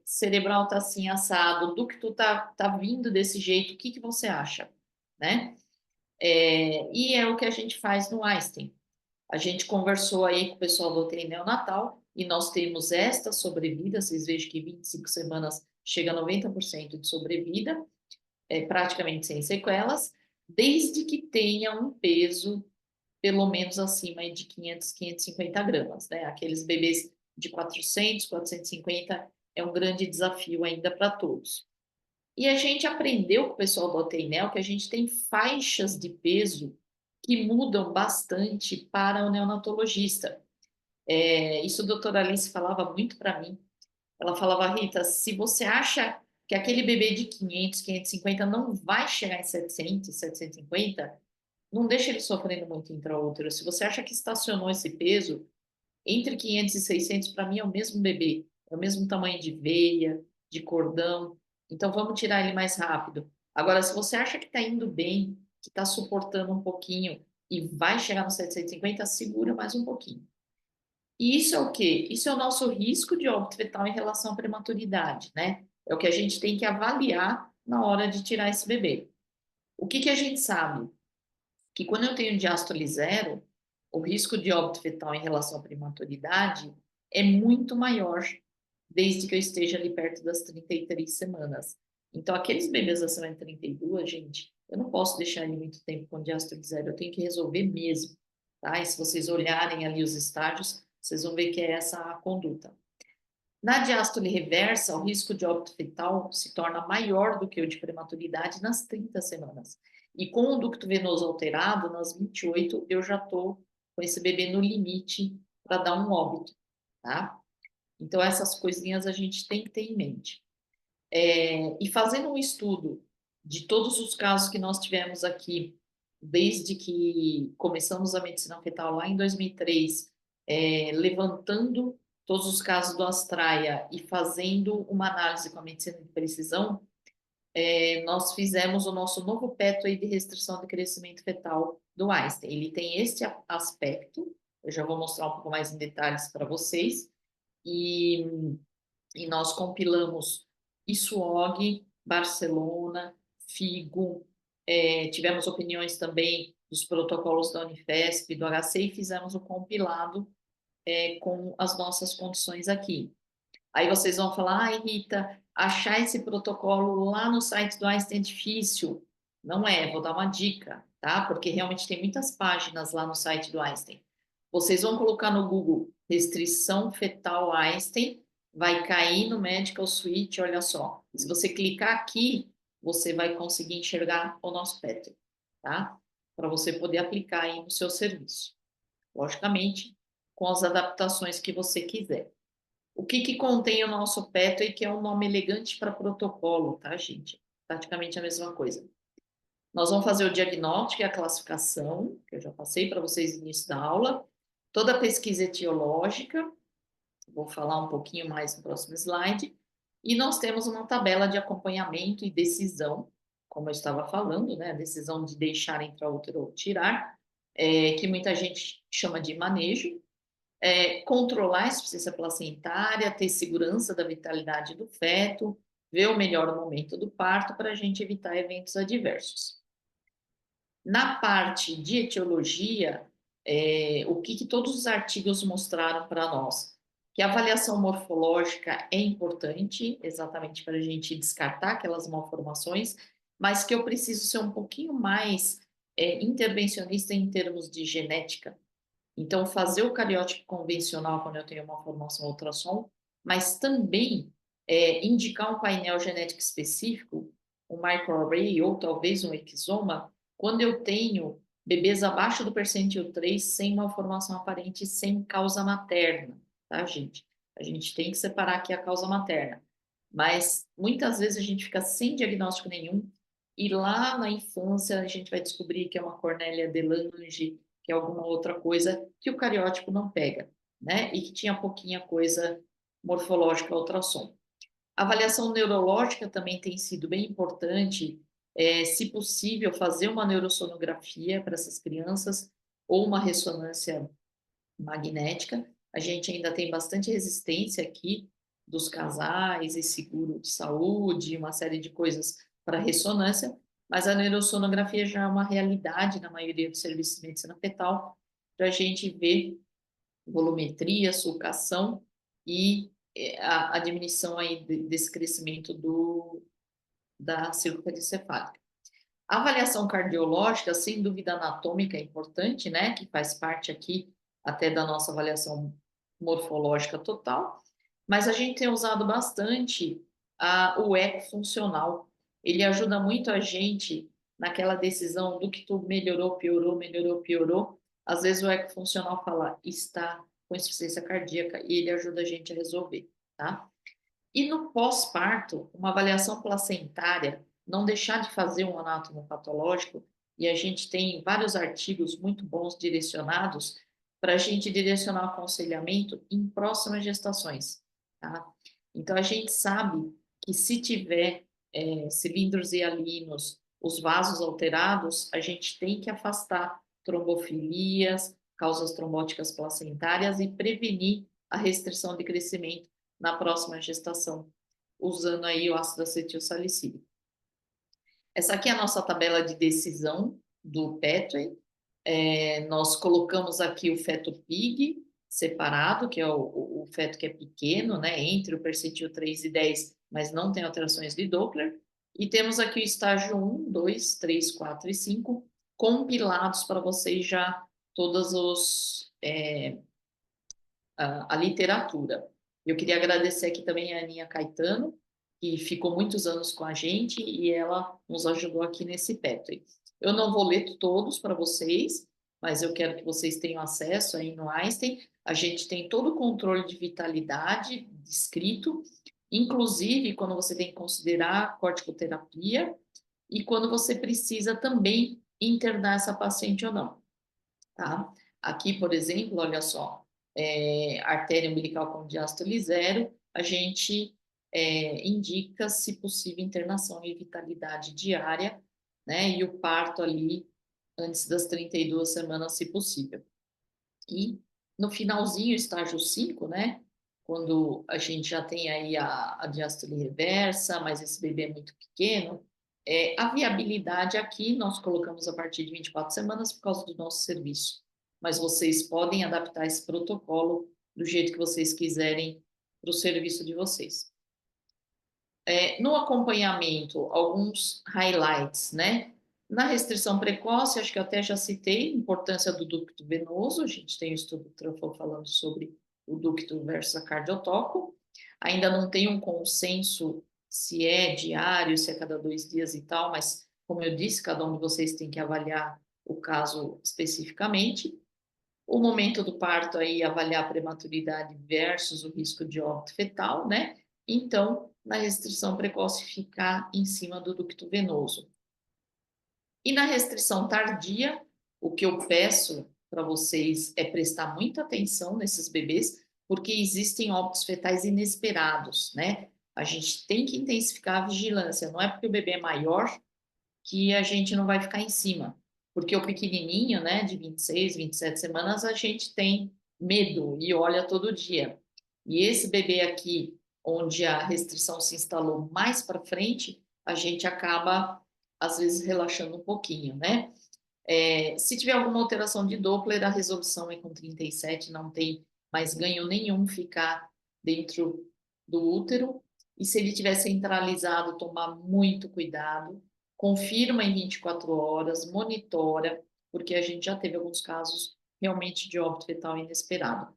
cerebral está assim assado, o ducto está vindo desse jeito, o que você acha? Né? E é o que a gente faz no Einstein. A gente conversou aí com o pessoal do UTI neonatal e nós temos esta sobrevida, vocês vejam que 25 semanas chega a 90% de sobrevida, praticamente sem sequelas, desde que tenha um peso pelo menos acima de 500, 550 gramas, né? Aqueles bebês de 400, 450 é um grande desafio ainda para todos. E a gente aprendeu com o pessoal do Oteinel que a gente tem faixas de peso que mudam bastante para o neonatologista. Isso a doutora Alice falava muito para mim. Ela falava: Rita, se você acha que aquele bebê de 500, 550 não vai chegar em 700, 750, não deixa ele sofrendo muito intraútero. Se você acha que estacionou esse peso, entre 500 e 600, para mim é o mesmo bebê, é o mesmo tamanho de veia, de cordão. Então vamos tirar ele mais rápido. Agora, se você acha que está indo bem, que está suportando um pouquinho e vai chegar no 750, segura mais um pouquinho. E isso é o quê? Isso é o nosso risco de óbito fetal em relação à prematuridade, né? É o que a gente tem que avaliar na hora de tirar esse bebê. O que a gente sabe? Que quando eu tenho diástole zero, o risco de óbito fetal em relação à prematuridade é muito maior desde que eu esteja ali perto das 33 semanas. Então, aqueles bebês acima de 32, gente, eu não posso deixar ele muito tempo com diástole zero, eu tenho que resolver mesmo, tá? E se vocês olharem ali os estágios, vocês vão ver que é essa a conduta. Na diástole reversa, o risco de óbito fetal se torna maior do que o de prematuridade nas 30 semanas. E com o ducto venoso alterado, nas 28, eu já estou com esse bebê no limite para dar um óbito, tá? Então, essas coisinhas a gente tem que ter em mente. E fazendo um estudo de todos os casos que nós tivemos aqui, desde que começamos a medicina fetal lá em 2003, levantando todos os casos do Astraia e fazendo uma análise com a medicina de precisão, nós fizemos o nosso novo PETO aí de restrição de crescimento fetal do Einstein. Ele tem este aspecto, eu já vou mostrar um pouco mais em detalhes para vocês, e nós compilamos ISUOG, Barcelona, FIGO, tivemos opiniões também dos protocolos da Unifesp, do HC, e fizemos o compilado com as nossas condições aqui. Aí vocês vão falar: ai, Rita, Achar esse protocolo lá no site do Einstein é difícil. Não é, vou dar uma dica, tá? Porque realmente tem muitas páginas lá no site do Einstein. Vocês vão colocar no Google restrição fetal Einstein, vai cair no Medical Suite, olha só. Se você clicar aqui, você vai conseguir enxergar o nosso PET, tá? Para você poder aplicar aí no seu serviço. Logicamente, com as adaptações que você quiser. O que que contém o nosso PETWay, que é um nome elegante para protocolo, tá, gente? Praticamente a mesma coisa. Nós vamos fazer o diagnóstico e a classificação, que eu já passei para vocês no início da aula, toda a pesquisa etiológica, vou falar um pouquinho mais no próximo slide, e nós temos uma tabela de acompanhamento e decisão, como eu estava falando, né, a decisão de deixar intraútero ou tirar, que muita gente chama de manejo, controlar a insuficiência placentária, ter segurança da vitalidade do feto, ver o melhor momento do parto para a gente evitar eventos adversos. Na parte de etiologia, o que todos os artigos mostraram para nós? Que a avaliação morfológica é importante, exatamente para a gente descartar aquelas malformações, mas que eu preciso ser um pouquinho mais intervencionista em termos de genética. Então, fazer o cariótipo convencional quando eu tenho uma formação ultrassom, mas também indicar um painel genético específico, um microarray ou talvez um exoma, quando eu tenho bebês abaixo do percentil 3 sem uma formação aparente, sem causa materna, tá, gente? A gente tem que separar aqui a causa materna. Mas muitas vezes a gente fica sem diagnóstico nenhum e lá na infância a gente vai descobrir que é uma Cornélia de Lange, que é alguma outra coisa que o cariótipo não pega, né? E que tinha pouquinha coisa morfológica ultrassom. A avaliação neurológica também tem sido bem importante, se possível, fazer uma neurosonografia para essas crianças ou uma ressonância magnética. A gente ainda tem bastante resistência aqui dos casais e seguro de saúde, uma série de coisas para ressonância, mas a neurosonografia já é uma realidade na maioria dos serviços de medicina fetal, para a gente ver volumetria, sulcação e a diminuição aí desse crescimento da círcula encefálica. A avaliação cardiológica, sem dúvida anatômica, é importante, né? Que faz parte aqui até da nossa avaliação morfológica total, mas a gente tem usado bastante o eco funcional. Ele ajuda muito a gente naquela decisão do que tu melhorou, piorou, melhorou, piorou. Às vezes o eco funcional fala, está com insuficiência cardíaca, e ele ajuda a gente a resolver, tá? E no pós-parto, uma avaliação placentária, não deixar de fazer um anátomo patológico, e a gente tem vários artigos muito bons direcionados para a gente direcionar o aconselhamento em próximas gestações, tá? Então, a gente sabe que se tiver cilindros hialinos, os vasos alterados, a gente tem que afastar trombofilias, causas trombóticas placentárias e prevenir a restrição de crescimento na próxima gestação, usando aí o ácido acetil salicílico. Essa aqui é a nossa tabela de decisão do Petway. Nós colocamos aqui o feto PIG separado, que é o feto que é pequeno, né, entre o percentil 3 e 10, mas não tem alterações de Doppler. E temos aqui o estágio 1, 2, 3, 4 e 5, compilados para vocês já todas a literatura. Eu queria agradecer aqui também a Aninha Caetano, que ficou muitos anos com a gente e ela nos ajudou aqui nesse Petri. Eu não vou ler todos para vocês, mas eu quero que vocês tenham acesso aí no Einstein. A gente tem todo o controle de vitalidade descrito, inclusive quando você tem que considerar a corticoterapia e quando você precisa também internar essa paciente ou não, tá? Aqui, por exemplo, olha só, artéria umbilical com diástole zero, a gente indica, se possível, internação e vitalidade diária, né? E o parto ali antes das 32 semanas, se possível. E no finalzinho, estágio 5, né? Quando a gente já tem aí a diástole reversa, mas esse bebê é muito pequeno, a viabilidade aqui nós colocamos a partir de 24 semanas por causa do nosso serviço. Mas vocês podem adaptar esse protocolo do jeito que vocês quiserem para o serviço de vocês. No acompanhamento, alguns highlights, né? Na restrição precoce, acho que eu até já citei a importância do ducto venoso, a gente tem o estudo Truffle falando sobre o ducto versus a cardiotoco. Ainda não tem um consenso se é diário, se é cada 2 dias e tal, mas, como eu disse, cada um de vocês tem que avaliar o caso especificamente. O momento do parto aí, avaliar a prematuridade versus o risco de óbito fetal, né? Então, na restrição precoce, ficar em cima do ducto venoso. E na restrição tardia, o que eu peço para vocês é prestar muita atenção nesses bebês, porque existem óbitos fetais inesperados, né? A gente tem que intensificar a vigilância. Não é porque o bebê é maior que a gente não vai ficar em cima. Porque o pequenininho, né, de 26, 27 semanas, a gente tem medo e olha todo dia. E esse bebê aqui, onde a restrição se instalou mais para frente, a gente acaba, às vezes, relaxando um pouquinho, né? Se tiver alguma alteração de Doppler, a resolução é com 37, não tem mais ganho nenhum ficar dentro do útero. E se ele tiver centralizado, tomar muito cuidado, confirma em 24 horas, monitora, porque a gente já teve alguns casos realmente de óbito fetal inesperado.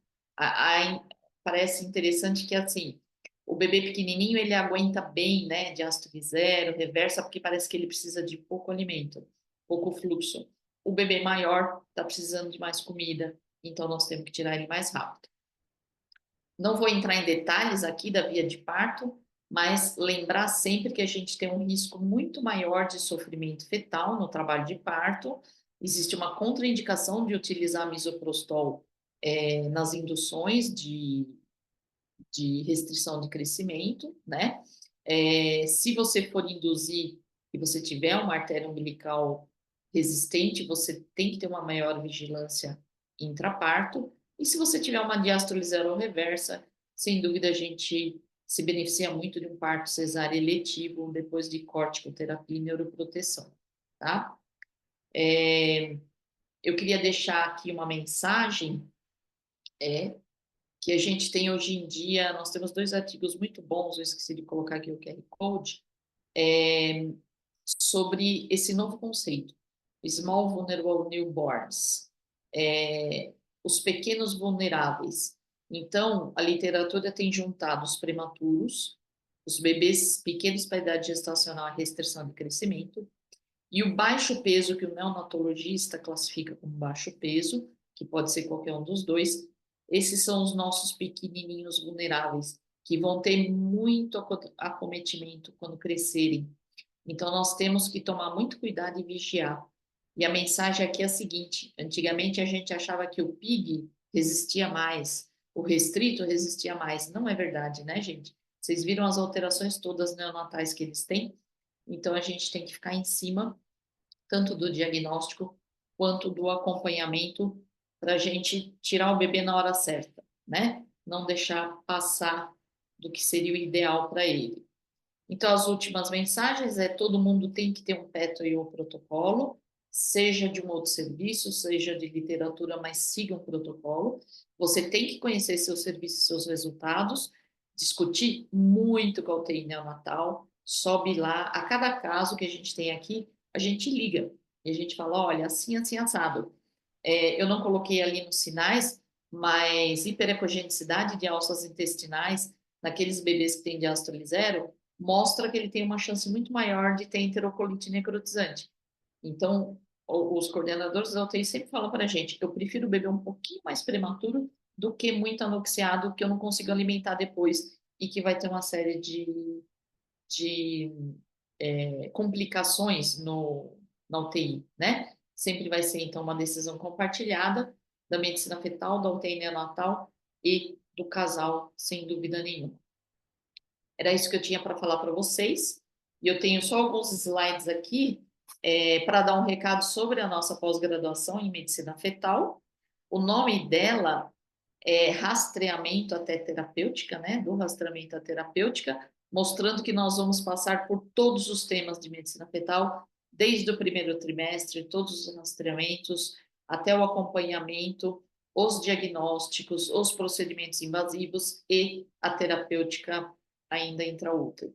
Parece interessante que, assim, o bebê pequenininho, ele aguenta bem, né, diástole zero, reversa, porque parece que ele precisa de pouco alimento, pouco fluxo. O bebê maior está precisando de mais comida, então nós temos que tirar ele mais rápido. Não vou entrar em detalhes aqui da via de parto, mas lembrar sempre que a gente tem um risco muito maior de sofrimento fetal no trabalho de parto. Existe uma contraindicação de utilizar misoprostol nas induções de restrição de crescimento, né? Se você for induzir e você tiver uma artéria umbilical resistente, você tem que ter uma maior vigilância intraparto. E se você tiver uma diástole zero reversa, sem dúvida a gente se beneficia muito de um parto cesáreo eletivo depois de corticoterapia e neuroproteção, tá? Eu queria deixar aqui uma mensagem que a gente tem hoje em dia, nós temos 2 artigos muito bons, eu esqueci de colocar aqui o QR Code, sobre esse novo conceito, Small Vulnerable Newborns, os pequenos vulneráveis. Então, a literatura tem juntado os prematuros, os bebês pequenos para a idade gestacional e restrição de crescimento, e o baixo peso, que o neonatologista classifica como baixo peso, que pode ser qualquer um dos dois, esses são os nossos pequenininhos vulneráveis, que vão ter muito acometimento quando crescerem. Então, nós temos que tomar muito cuidado e vigiar. E a mensagem aqui é a seguinte: antigamente a gente achava que o PIG resistia mais, o restrito resistia mais. Não é verdade, né, gente? Vocês viram as alterações todas neonatais que eles têm? Então, a gente tem que ficar em cima tanto do diagnóstico quanto do acompanhamento para a gente tirar o bebê na hora certa, né? Não deixar passar do que seria o ideal para ele. Então, as últimas mensagens é: todo mundo tem que ter um PETO e um protocolo, seja de um outro serviço, seja de literatura, mas siga um protocolo. Você tem que conhecer seu serviço e seus resultados, discutir muito com a UTI neonatal, sobe lá. A cada caso que a gente tem aqui, a gente liga e a gente fala: olha, assim, assim, assado. Eu não coloquei ali nos sinais, mas hiperecogenicidade de alças intestinais naqueles bebês que têm diástole zero mostra que ele tem uma chance muito maior de ter enterocolite necrotizante. Então, os coordenadores da UTI sempre falam para a gente: eu prefiro beber um pouquinho mais prematuro do que muito anoxiado, que eu não consigo alimentar depois e que vai ter uma série de complicações na UTI, né? Sempre vai ser, então, uma decisão compartilhada da medicina fetal, da UTI neonatal e do casal, sem dúvida nenhuma. Era isso que eu tinha para falar para vocês. E eu tenho só alguns slides aqui para dar um recado sobre a nossa pós-graduação em medicina fetal. O nome dela é Rastreamento até Terapêutica, né? Do rastreamento à terapêutica, mostrando que nós vamos passar por todos os temas de medicina fetal, desde o primeiro trimestre, todos os rastreamentos, até o acompanhamento, os diagnósticos, os procedimentos invasivos e a terapêutica ainda intraútero.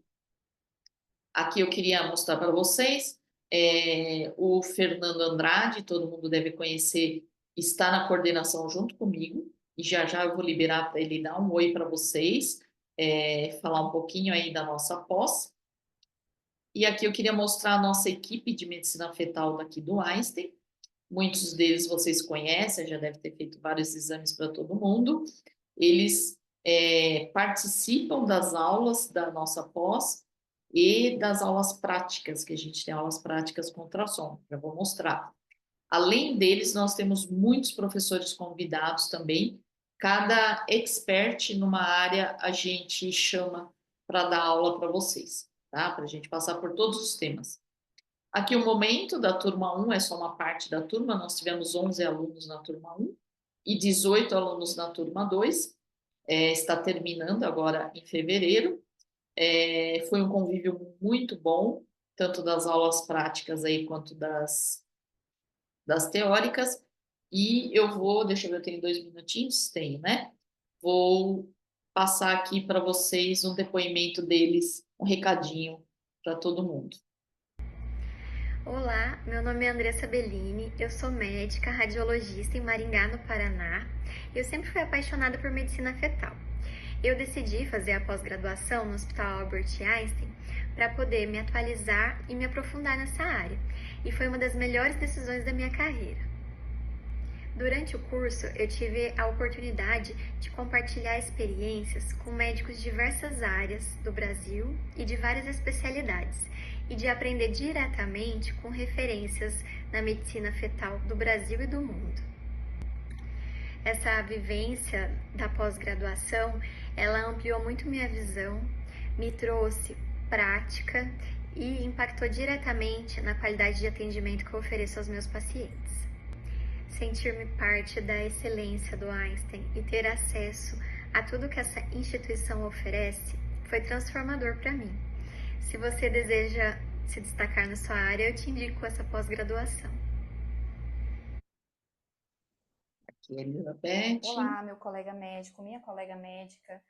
Aqui eu queria mostrar para vocês o Fernando Andrade, todo mundo deve conhecer, está na coordenação junto comigo, e já já eu vou liberar para ele dar um oi para vocês, falar um pouquinho aí da nossa pós. E aqui eu queria mostrar a nossa equipe de medicina fetal daqui do Einstein. Muitos deles vocês conhecem, já deve ter feito vários exames para todo mundo. Eles participam das aulas da nossa pós e das aulas práticas, que a gente tem aulas práticas com ultrassom, já vou mostrar. Além deles, nós temos muitos professores convidados também. Cada expert numa área a gente chama para dar aula para vocês, tá? Para a gente passar por todos os temas. Aqui o momento da turma 1 é só uma parte da turma, nós tivemos 11 alunos na turma 1 e 18 alunos na turma 2, está terminando agora em fevereiro. Foi um convívio muito bom, tanto das aulas práticas aí quanto das teóricas, e eu vou, deixa eu ver, eu tenho 2 minutinhos? Tenho, né? Vou passar aqui para vocês um depoimento deles, um recadinho para todo mundo. Olá, meu nome é Andressa Bellini, eu sou médica radiologista em Maringá, no Paraná. Eu sempre fui apaixonada por medicina fetal. Eu decidi fazer a pós-graduação no Hospital Albert Einstein para poder me atualizar e me aprofundar nessa área, e foi uma das melhores decisões da minha carreira. Durante o curso, eu tive a oportunidade de compartilhar experiências com médicos de diversas áreas do Brasil e de várias especialidades, e de aprender diretamente com referências na medicina fetal do Brasil e do mundo. Essa vivência da pós-graduação, ela ampliou muito minha visão, me trouxe prática e impactou diretamente na qualidade de atendimento que eu ofereço aos meus pacientes. Sentir-me parte da excelência do Einstein e ter acesso a tudo que essa instituição oferece foi transformador para mim. Se você deseja se destacar na sua área, eu te indico essa pós-graduação. Aqui, Elizabeth. Olá, meu colega médico, minha colega médica.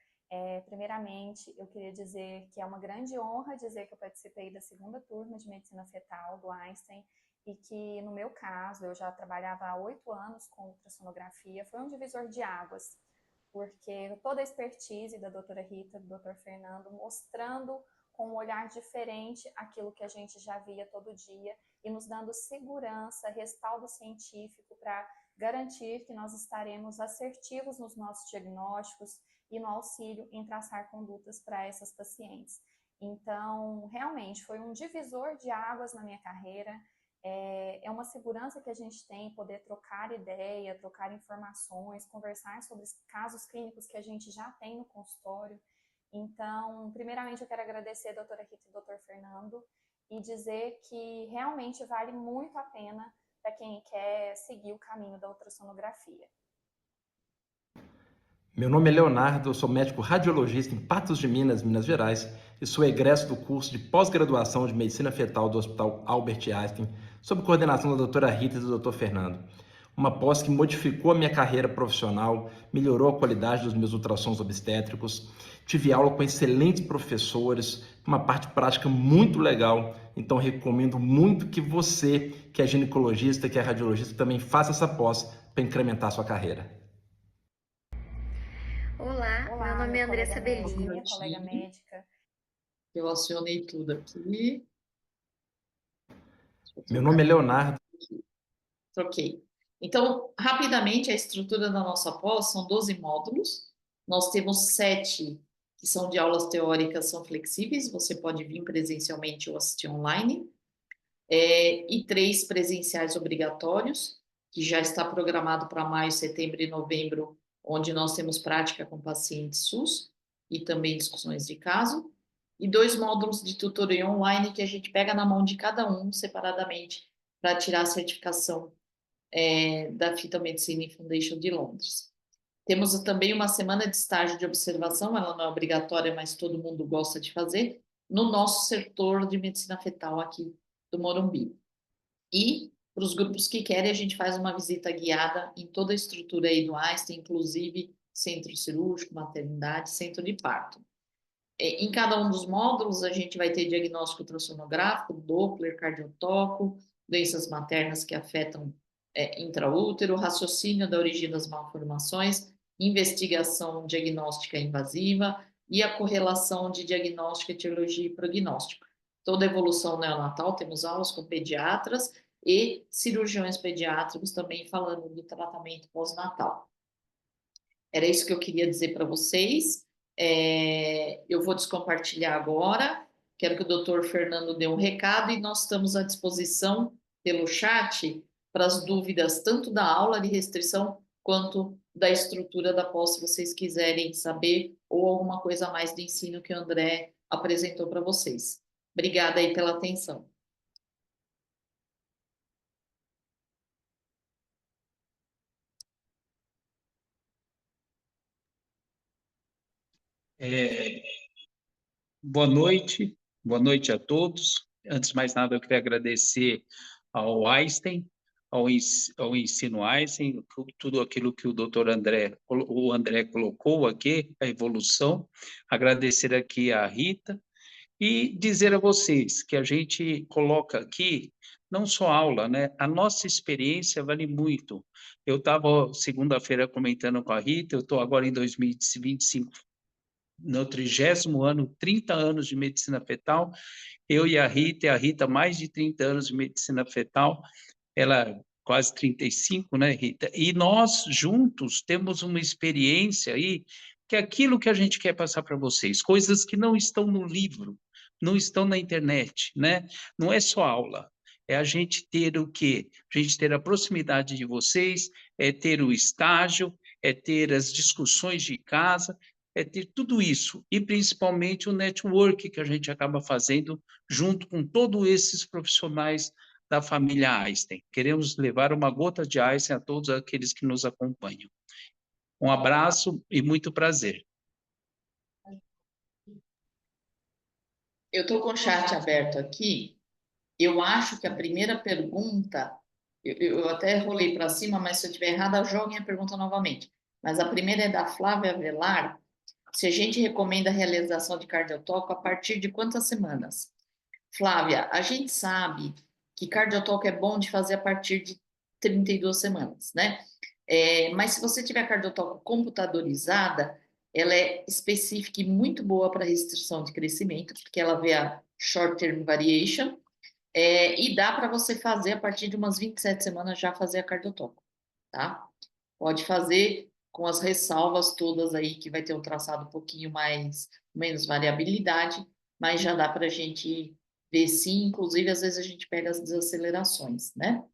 Primeiramente, eu queria dizer que é uma grande honra dizer que eu participei da segunda turma de medicina fetal do Einstein, e que, no meu caso, eu já trabalhava há 8 anos com ultrassonografia, foi um divisor de águas, porque toda a expertise da doutora Rita, do doutor Fernando, mostrando com um olhar diferente aquilo que a gente já via todo dia e nos dando segurança, respaldo científico para garantir que nós estaremos assertivos nos nossos diagnósticos e no auxílio em traçar condutas para essas pacientes. Então, realmente, foi um divisor de águas na minha carreira. É uma segurança que a gente tem, poder trocar ideia, trocar informações, conversar sobre os casos clínicos que a gente já tem no consultório. Então, primeiramente, eu quero agradecer a doutora Rita e o doutor Fernando e dizer que realmente vale muito a pena para quem quer seguir o caminho da ultrassonografia. Meu nome é Leonardo, eu sou médico radiologista em Patos de Minas, Minas Gerais, e sou egresso do curso de pós-graduação de Medicina Fetal do Hospital Albert Einstein, sob coordenação da doutora Rita e do doutor Fernando. Uma pós que modificou a minha carreira profissional, melhorou a qualidade dos meus ultrassons obstétricos, tive aula com excelentes professores, uma parte prática muito legal, então recomendo muito que você, que é ginecologista, que é radiologista, também faça essa pós para incrementar a sua carreira. Olá, meu nome é Andressa Bellini. Minha colega médica. Eu acionei tudo aqui. Meu nome é Leonardo. Troquei. Então, rapidamente, a estrutura da nossa pós são 12 módulos. Nós temos 7 que são de aulas teóricas, são flexíveis, você pode vir presencialmente ou assistir online. E 3 presenciais obrigatórios, que já está programado para maio, setembro e novembro, onde nós temos prática com pacientes SUS e também discussões de caso. E 2 módulos de tutoria online que a gente pega na mão de cada um separadamente para tirar a certificação da Fetal Medicine Foundation de Londres. Temos também uma semana de estágio de observação, ela não é obrigatória, mas todo mundo gosta de fazer, no nosso setor de medicina fetal aqui do Morumbi. E, para os grupos que querem, a gente faz uma visita guiada em toda a estrutura aí do Einstein, inclusive centro cirúrgico, maternidade, centro de parto. Em cada um dos módulos, a gente vai ter diagnóstico ultrassonográfico, Doppler, cardiotoco, doenças maternas que afetam intraútero, raciocínio da origem das malformações, investigação diagnóstica invasiva e a correlação de diagnóstico, etiologia e prognóstico. Toda a evolução neonatal, temos aulas com pediatras e cirurgiões pediátricos também falando do tratamento pós-natal. Era isso que eu queria dizer para vocês. Eu vou descompartilhar agora. Quero que o doutor Fernando dê um recado e nós estamos à disposição pelo chat para as dúvidas tanto da aula de restrição quanto da estrutura da pós, se vocês quiserem saber, ou alguma coisa a mais de ensino que o André apresentou para vocês. Obrigada aí pela atenção. Boa noite a todos. Antes de mais nada, eu queria agradecer ao Einstein, ao Ensino Einstein, tudo aquilo que o André colocou aqui, a evolução. Agradecer aqui a Rita e dizer a vocês que a gente coloca aqui não só aula, né? A nossa experiência vale muito. Eu estava segunda-feira comentando com a Rita, eu estou agora em 2025, no 30º ano, 30 anos de medicina fetal, eu e a Rita mais de 30 anos de medicina fetal, ela quase 35, né, Rita? E nós juntos temos uma experiência aí, que é aquilo que a gente quer passar para vocês, coisas que não estão no livro, não estão na internet, né? Não é só aula, é a gente ter o quê? A gente ter a proximidade de vocês, é ter o estágio, é ter as discussões de casa, é ter tudo isso, e principalmente o network que a gente acaba fazendo junto com todos esses profissionais da família Einstein. Queremos levar uma gota de Einstein a todos aqueles que nos acompanham. Um abraço e muito prazer. Eu estou com o chat aberto aqui. Eu acho que a primeira pergunta, eu até rolei para cima, mas se eu estiver errada, joguem a pergunta novamente. Mas a primeira é da Flávia Avelar. Se a gente recomenda a realização de cardiotoco a partir de quantas semanas? Flávia, a gente sabe que cardiotoco é bom de fazer a partir de 32 semanas, né? Mas se você tiver cardiotoco computadorizada, ela é específica e muito boa para restrição de crescimento, porque ela vê a short-term variation, e dá para você fazer a partir de umas 27 semanas já fazer a cardiotoco, tá? Pode fazer com as ressalvas todas aí, que vai ter um traçado um pouquinho menos variabilidade, mas já dá para a gente ver sim, inclusive às vezes a gente pega as desacelerações, né?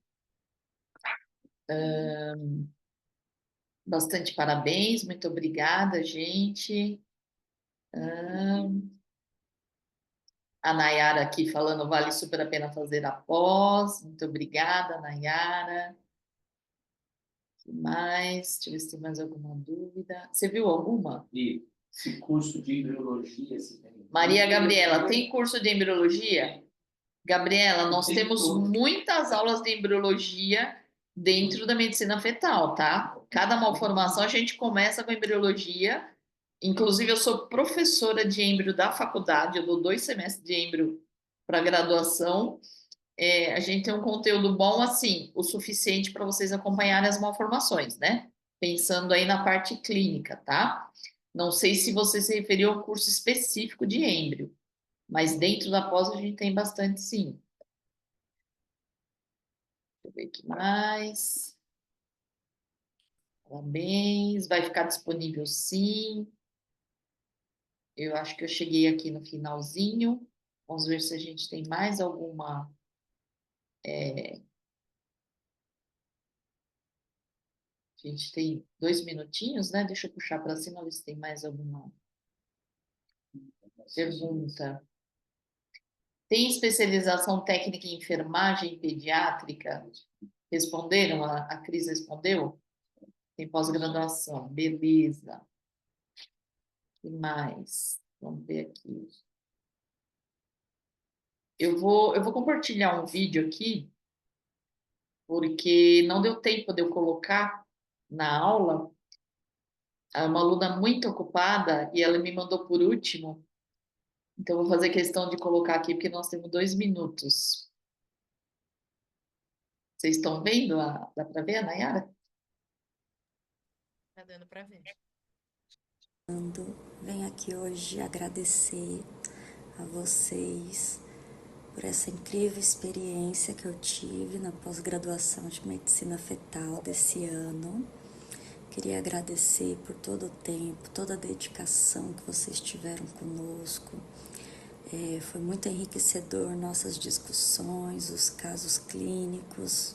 Bastante parabéns, muito obrigada, gente. A Nayara aqui falando, vale super a pena fazer a pós. Muito obrigada, Nayara. O que mais? Deixa eu ver se tem mais alguma dúvida. Você viu alguma? E esse curso de embriologia... Maria Gabriela, tem curso de embriologia? Gabriela, nós temos muitas aulas de embriologia dentro da medicina fetal, tá? Cada malformação a gente começa com embriologia. Inclusive, eu sou professora de embrio da faculdade, eu dou 2 semestres de embrio para graduação. A gente tem um conteúdo bom, assim, o suficiente para vocês acompanharem as malformações, né? Pensando aí na parte clínica, tá? Não sei se você se referiu ao curso específico de embrio, mas dentro da pós a gente tem bastante, sim. Deixa eu ver o que mais. Parabéns. Vai ficar disponível, sim. Eu acho que eu cheguei aqui no finalzinho. Vamos ver se a gente tem mais alguma... A gente tem 2 minutinhos, né? Deixa eu puxar para cima, ver se tem mais alguma pergunta. Tem especialização técnica em enfermagem pediátrica? Responderam? A Cris respondeu? Tem pós-graduação. Beleza. O que mais? Vamos ver aqui. Eu vou compartilhar um vídeo aqui, porque não deu tempo de eu colocar na aula. É uma aluna muito ocupada e ela me mandou por último. Então, vou fazer questão de colocar aqui, porque nós temos 2 minutos. Vocês estão vendo? Dá para ver a Nayara? Tá dando para ver. Venho aqui hoje agradecer a vocês por essa incrível experiência que eu tive na pós-graduação de Medicina Fetal desse ano. Queria agradecer por todo o tempo, toda a dedicação que vocês tiveram conosco. Foi muito enriquecedor nossas discussões, os casos clínicos,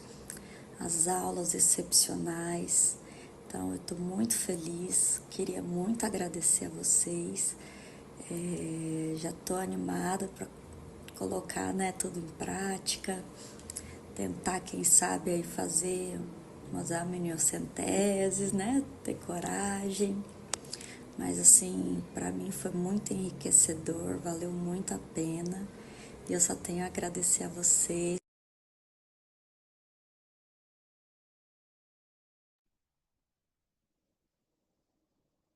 as aulas excepcionais. Então, eu estou muito feliz, queria muito agradecer a vocês. Já estou animada para colocar, né, tudo em prática, tentar, quem sabe, aí fazer umas amniocenteses, né, ter coragem. Mas, assim, para mim foi muito enriquecedor, valeu muito a pena. E eu só tenho a agradecer a vocês.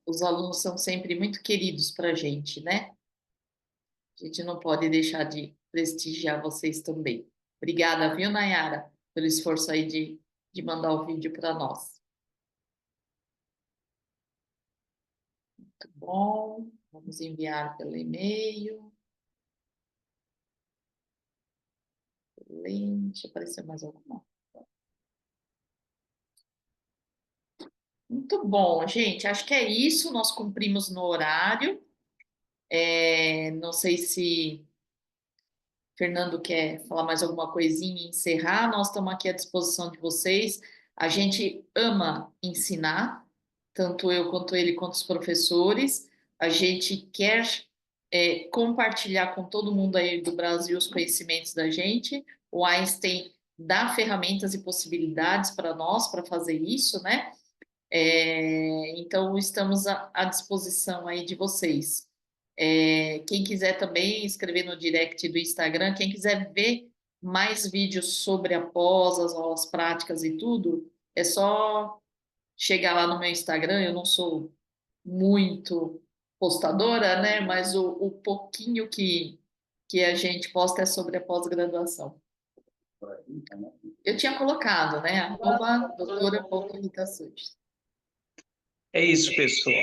Os alunos são sempre muito queridos para a gente, né? A gente não pode deixar de prestigiar vocês também. Obrigada, viu, Nayara, pelo esforço aí de mandar o vídeo para nós. Muito bom. Vamos enviar pelo e-mail. Deixa aparecer mais alguma. Muito bom, gente. Acho que é isso. Nós cumprimos no horário. Não sei se Fernando quer falar mais alguma coisinha e encerrar. Nós estamos aqui à disposição de vocês. A gente ama ensinar, tanto eu quanto ele, quanto os professores. A gente quer compartilhar com todo mundo aí do Brasil os conhecimentos da gente. O Einstein dá ferramentas e possibilidades para nós para fazer isso, né? Então, estamos à disposição aí de vocês. Quem quiser também escrever no direct do Instagram, quem quiser ver mais vídeos sobre a pós, as aulas práticas e tudo, é só chegar lá no meu Instagram. Eu não sou muito postadora, né? Mas o pouquinho que a gente posta é sobre a pós-graduação. Eu tinha colocado, né? @doutora.ritasurdes. É isso, pessoal.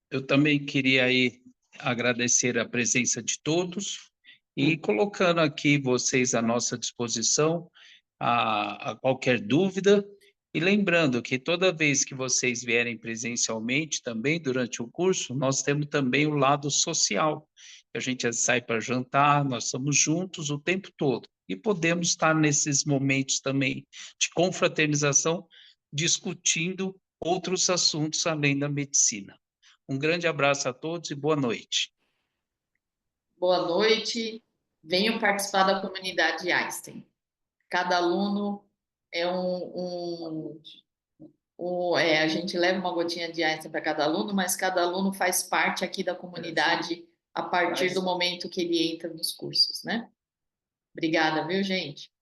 Eu também queria aí agradecer a presença de todos e colocando aqui vocês à nossa disposição a qualquer dúvida. E lembrando que toda vez que vocês vierem presencialmente também durante o curso, nós temos também o lado social. A gente sai para jantar, nós estamos juntos o tempo todo. E podemos estar nesses momentos também de confraternização, discutindo outros assuntos além da medicina. Um grande abraço a todos e boa noite. Boa noite. Venham participar da comunidade Einstein. Cada aluno é a gente leva uma gotinha de Einstein para cada aluno, mas cada aluno faz parte aqui da comunidade a partir do momento que ele entra nos cursos, né? Obrigada, viu, gente?